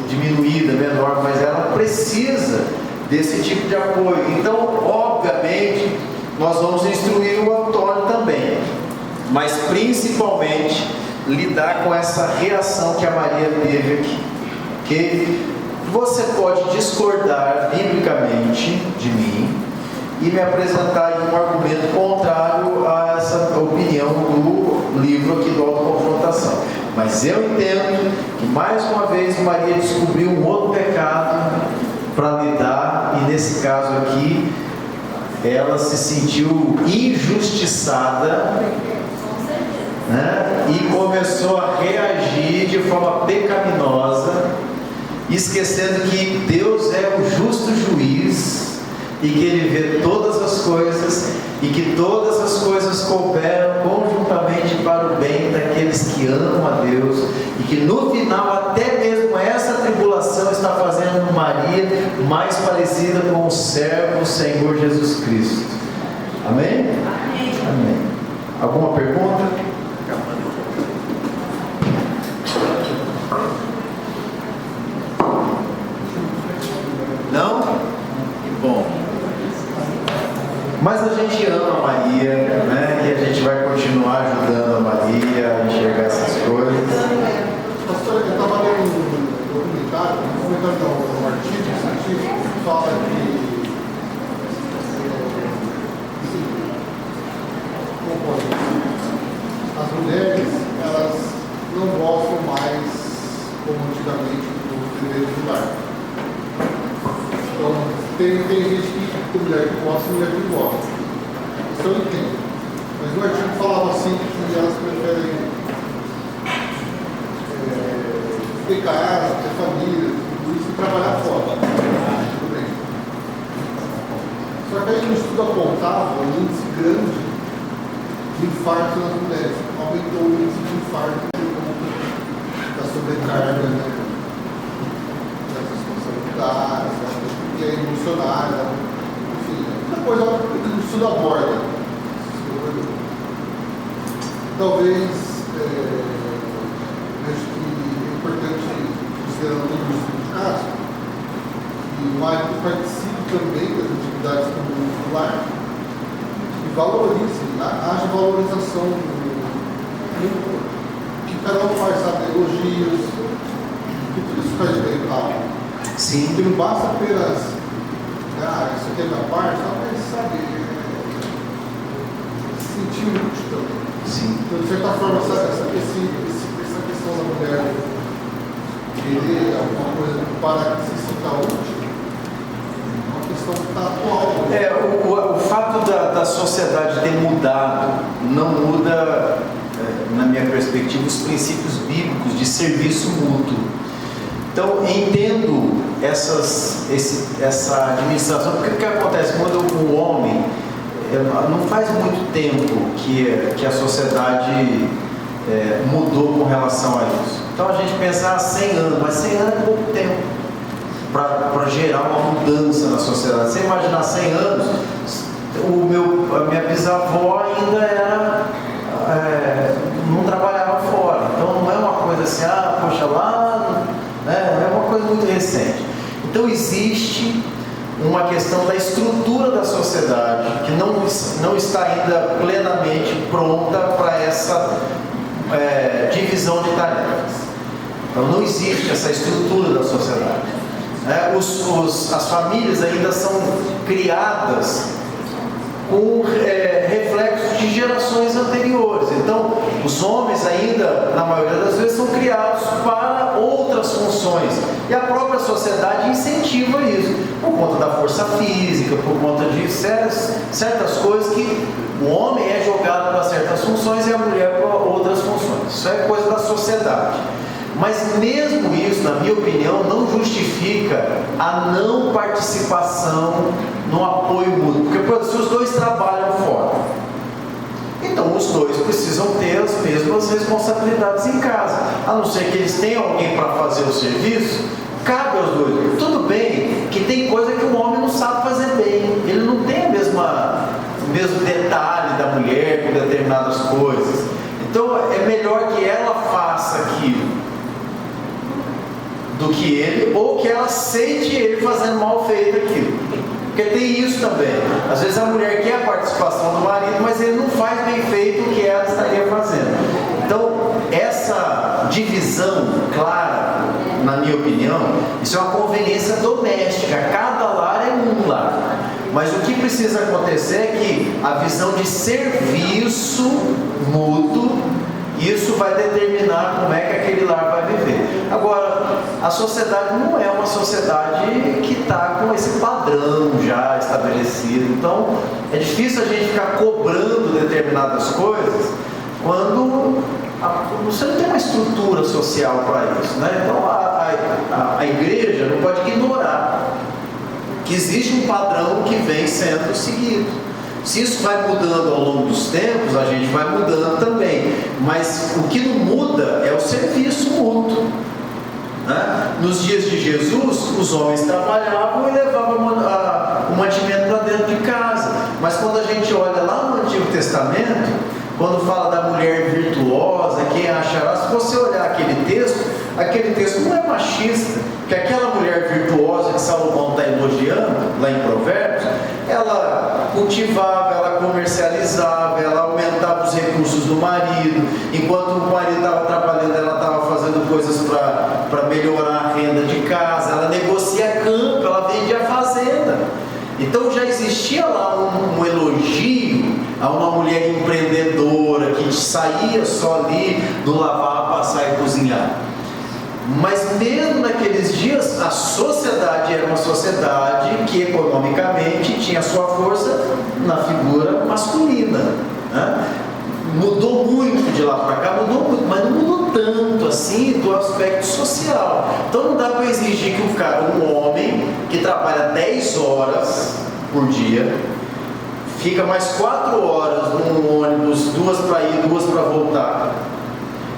diminuída, menor, mas ela precisa desse tipo de apoio. Então, obviamente, nós vamos instruir o Antônio também, mas principalmente lidar com essa reação que a Maria teve aqui. Que você pode discordar biblicamente de mim e me apresentar um argumento contrário a essa opinião do livro aqui do Autoconfrontação. Mas eu entendo que mais uma vez Maria descobriu um outro pecado para lidar, e nesse caso aqui ela se sentiu injustiçada, né? E começou a reagir de forma pecaminosa, esquecendo que Deus é o justo juiz e que Ele vê todas as coisas e que todas as coisas cooperam conjuntamente para o bem daqueles que amam a Deus, e que no final até mesmo essa tribulação está fazendo Maria mais parecida com o servo Senhor Jesus Cristo. Amém? Amém. Amém. Alguma pergunta? Não? Que bom. Mas a gente ama a Maria, né? E a gente vai continuar ajudando a Maria a enxergar essas coisas. Pastor, eu estava lendo um documentário, um artigo científico que fala que as mulheres, elas não gostam mais como antigamente do dever do lar. Então, tem gente que tem mulher que gosta e mulher que não gosta. Isso eu entendo. Mas no artigo falava assim que elas preferem ter casa, ter família, tudo isso, e trabalhar fora. Tudo bem. Só que aí no estudo apontava um índice grande de infarto nas mulheres. Aumentou o índice de infarto da sobrecarga, né? Das responsabilidades, que é emocionais, enfim, muita coisa que o estudo aborda. Talvez acho que é importante, considerando todo o estudo de caso, que o marido participe também das atividades do lar e valorize, haja valorização que cada um faz, sabe, elogios, que tudo isso faz bem para a alma. Sim. Que não basta apenas, isso aqui é minha parte, mas sabe, se sentir útil também. Sim. Então, de certa forma, essa questão da mulher querer alguma coisa para que se sinta útil, é uma questão que está atual. O fato da sociedade ter mudado não muda, na minha perspectiva, os princípios bíblicos de serviço mútuo. Então, entendo essa administração, porque o que acontece quando o homem, não faz muito tempo que a sociedade mudou com relação a isso. Então a gente pensa 100 anos, mas 100 anos é pouco tempo para gerar uma mudança na sociedade. Você imaginar 100 anos, a minha bisavó ainda não trabalhava fora, então não é uma coisa assim, poxa, lá, né? É uma coisa muito recente. Então existe uma questão da estrutura da sociedade que não está ainda plenamente pronta para essa divisão de tarefas. Então não existe essa estrutura da sociedade. As famílias ainda são criadas com reflexos de gerações anteriores. Então, os homens ainda, na maioria das vezes, são criados para outras funções. E a própria sociedade incentiva isso, por conta da força física, por conta de certas coisas que o homem é jogado para certas funções e a mulher para outras funções. Isso é coisa da sociedade. Mas mesmo isso, na minha opinião, não justifica a não participação no apoio mútuo. Porque se os dois trabalham fora, então os dois precisam ter as mesmas responsabilidades em casa. A não ser que eles tenham alguém para fazer o serviço, cabe aos dois. Tudo bem que tem coisa que o homem não sabe fazer bem. Ele não tem o mesmo detalhe da mulher com determinadas coisas. Então é melhor que ela faça aquilo do que ele, ou que ela aceite ele fazendo mal feito aquilo. Porque tem isso também. Às vezes a mulher quer a participação do marido, mas ele não faz bem feito o que ela estaria fazendo. Então, essa divisão clara, na minha opinião, isso é uma conveniência doméstica. Cada lar é um lar. Mas o que precisa acontecer é que a visão de serviço mútuo, isso vai determinar como é que aquele lar vai viver. Agora, a sociedade não é uma sociedade que está com esse padrão já estabelecido. Então, é difícil a gente ficar cobrando determinadas coisas quando você não tem uma estrutura social para isso, né? Então, a igreja não pode ignorar que existe um padrão que vem sendo seguido. Se isso vai mudando ao longo dos tempos, a gente vai mudando também. Mas o que não muda é o serviço mútuo. Né? Nos dias de Jesus, os homens trabalhavam e levavam o mantimento para dentro de casa. Mas quando a gente olha lá no Antigo Testamento, quando fala da mulher virtuosa, quem achará, se você olhar aquele texto não é machista, que aquela mulher virtuosa que Salomão está elogiando, lá em Provérbios, ela cultivava, ela comercializava, ela aumentava os recursos do marido, enquanto o marido estava trabalhando, ela estava fazendo coisas para melhorar a renda de casa, ela negocia campo, ela vendia fazenda. Então já existia lá um elogio a uma mulher empreendedora que saía só ali do lavar, passar e cozinhar. Mas mesmo naqueles dias, a sociedade era uma sociedade que economicamente tinha sua força na figura masculina, né? Mudou muito de lá para cá, mudou muito, mas não mudou tanto assim do aspecto social. Então não dá para exigir que um homem que trabalha 10 horas por dia, fica mais 4 horas num ônibus, 2 para ir, 2 para voltar,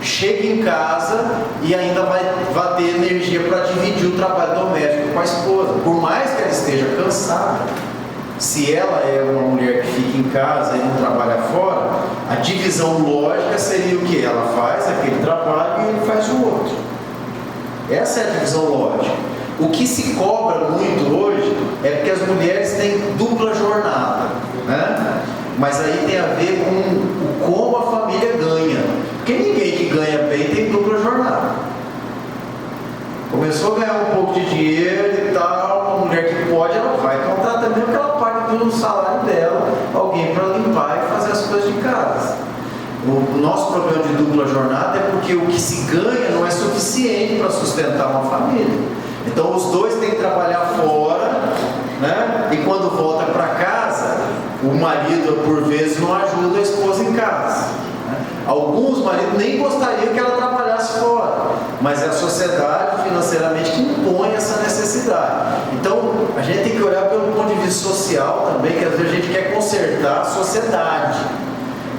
chega em casa e ainda vai ter energia para dividir o trabalho doméstico com a esposa, por mais que ela esteja cansada. Se ela é uma mulher que fica em casa e não trabalha fora, a divisão lógica seria o que? Ela faz aquele trabalho e ele faz o outro. Essa é a divisão lógica. O que se cobra muito hoje é porque as mulheres têm dupla jornada, né? Mas aí tem a ver com como a família ganha. Porque ninguém que ganha bem tem dupla jornada. Começou a ganhar um pouco de dinheiro e tal, uma mulher que pode, ela vai contratar mesmo que ela pague do salário dela alguém para limpar e fazer as coisas de casa. O nosso problema de dupla jornada é porque o que se ganha não é suficiente para sustentar uma família. Então os dois têm que trabalhar fora, né? E quando volta para casa, o marido por vezes não ajuda a esposa em casa, né? Alguns maridos nem gostariam que ela trabalhasse fora, mas é a sociedade financeiramente que impõe essa necessidade. Então, a gente tem que olhar pelo ponto de vista social também, que às vezes a gente quer consertar a sociedade.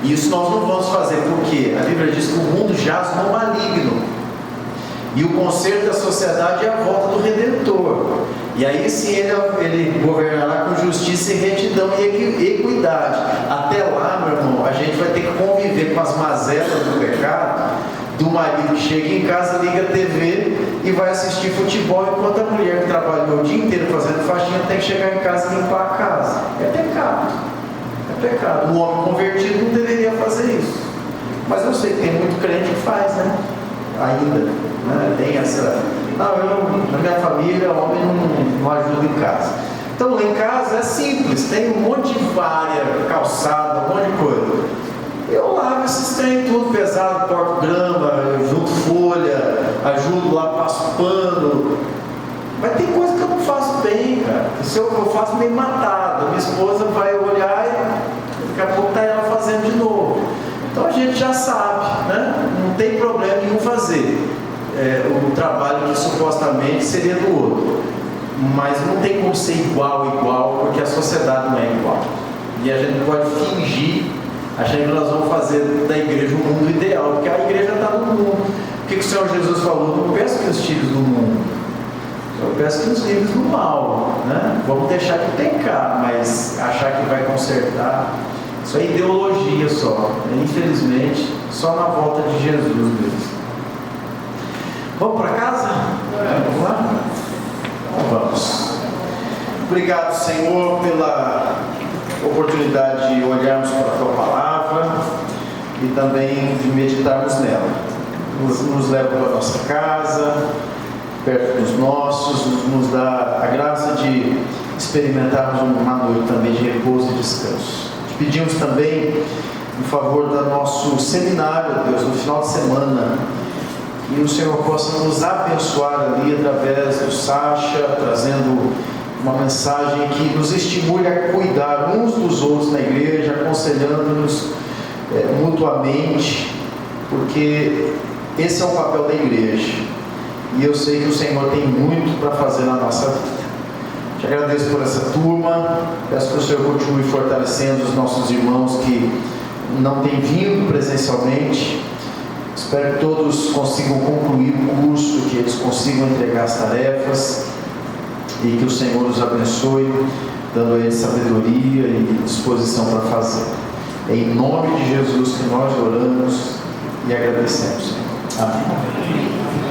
E isso nós não vamos fazer, porque a Bíblia diz que o mundo jaz no maligno. E o conserto da sociedade é a volta do Redentor. E aí sim ele governará com justiça e retidão e equidade. Até lá, meu irmão, a gente vai ter que conviver com as mazelas do pecado, do marido que chega em casa, liga a TV e vai assistir futebol, enquanto a mulher que trabalhou o dia inteiro fazendo faxina tem que chegar em casa e limpar a casa. É pecado. É pecado. O homem convertido não deveria fazer isso. Mas eu sei que tem muito crente que faz, né? Ainda, né? Tem essa... Não, na minha família, o homem não ajuda em casa. Então, lá em casa é simples, tem um monte de varia, calçada, um monte de coisa. Eu lavo esses trem tudo pesado, corto grama, junto folha, ajudo lá, passo pano. Mas tem coisa que eu não faço bem, cara. Se eu faço meio matado, minha esposa vai olhar e daqui a pouco está ela fazendo de novo. Então a gente já sabe, né? Não tem problema nenhum fazer o trabalho que supostamente seria do outro. Mas não tem como ser igual, porque a sociedade não é igual. E a gente não pode fingir, achando que nós vamos fazer da igreja o mundo ideal, porque a igreja está no mundo. O que o Senhor Jesus falou? Não peço que os tires do mundo, eu peço que os livres do mal, né? Vamos deixar que tem cá, mas achar que vai consertar, isso é ideologia só, infelizmente, só na volta de Jesus mesmo. Vamos para casa? Vamos lá? Então vamos. Obrigado, Senhor, pela oportunidade de olharmos para a Tua Palavra e também de meditarmos nela. Nos leva para a nossa casa, perto dos nossos, nos dá a graça de experimentarmos uma noite também de repouso e descanso. Te pedimos também em favor do nosso seminário, Deus, no final de semana, que o Senhor possa nos abençoar ali através do Sacha, trazendo uma mensagem que nos estimule a cuidar uns dos outros na igreja, aconselhando-nos mutuamente, porque esse é o papel da igreja. E eu sei que o Senhor tem muito para fazer na nossa vida. Te agradeço por essa turma. Peço que o Senhor continue fortalecendo os nossos irmãos que não têm vindo presencialmente. Espero que todos consigam concluir o curso, que eles consigam entregar as tarefas e que o Senhor os abençoe, dando a eles sabedoria e disposição para fazer. É em nome de Jesus que nós oramos e agradecemos, Senhor. Amém.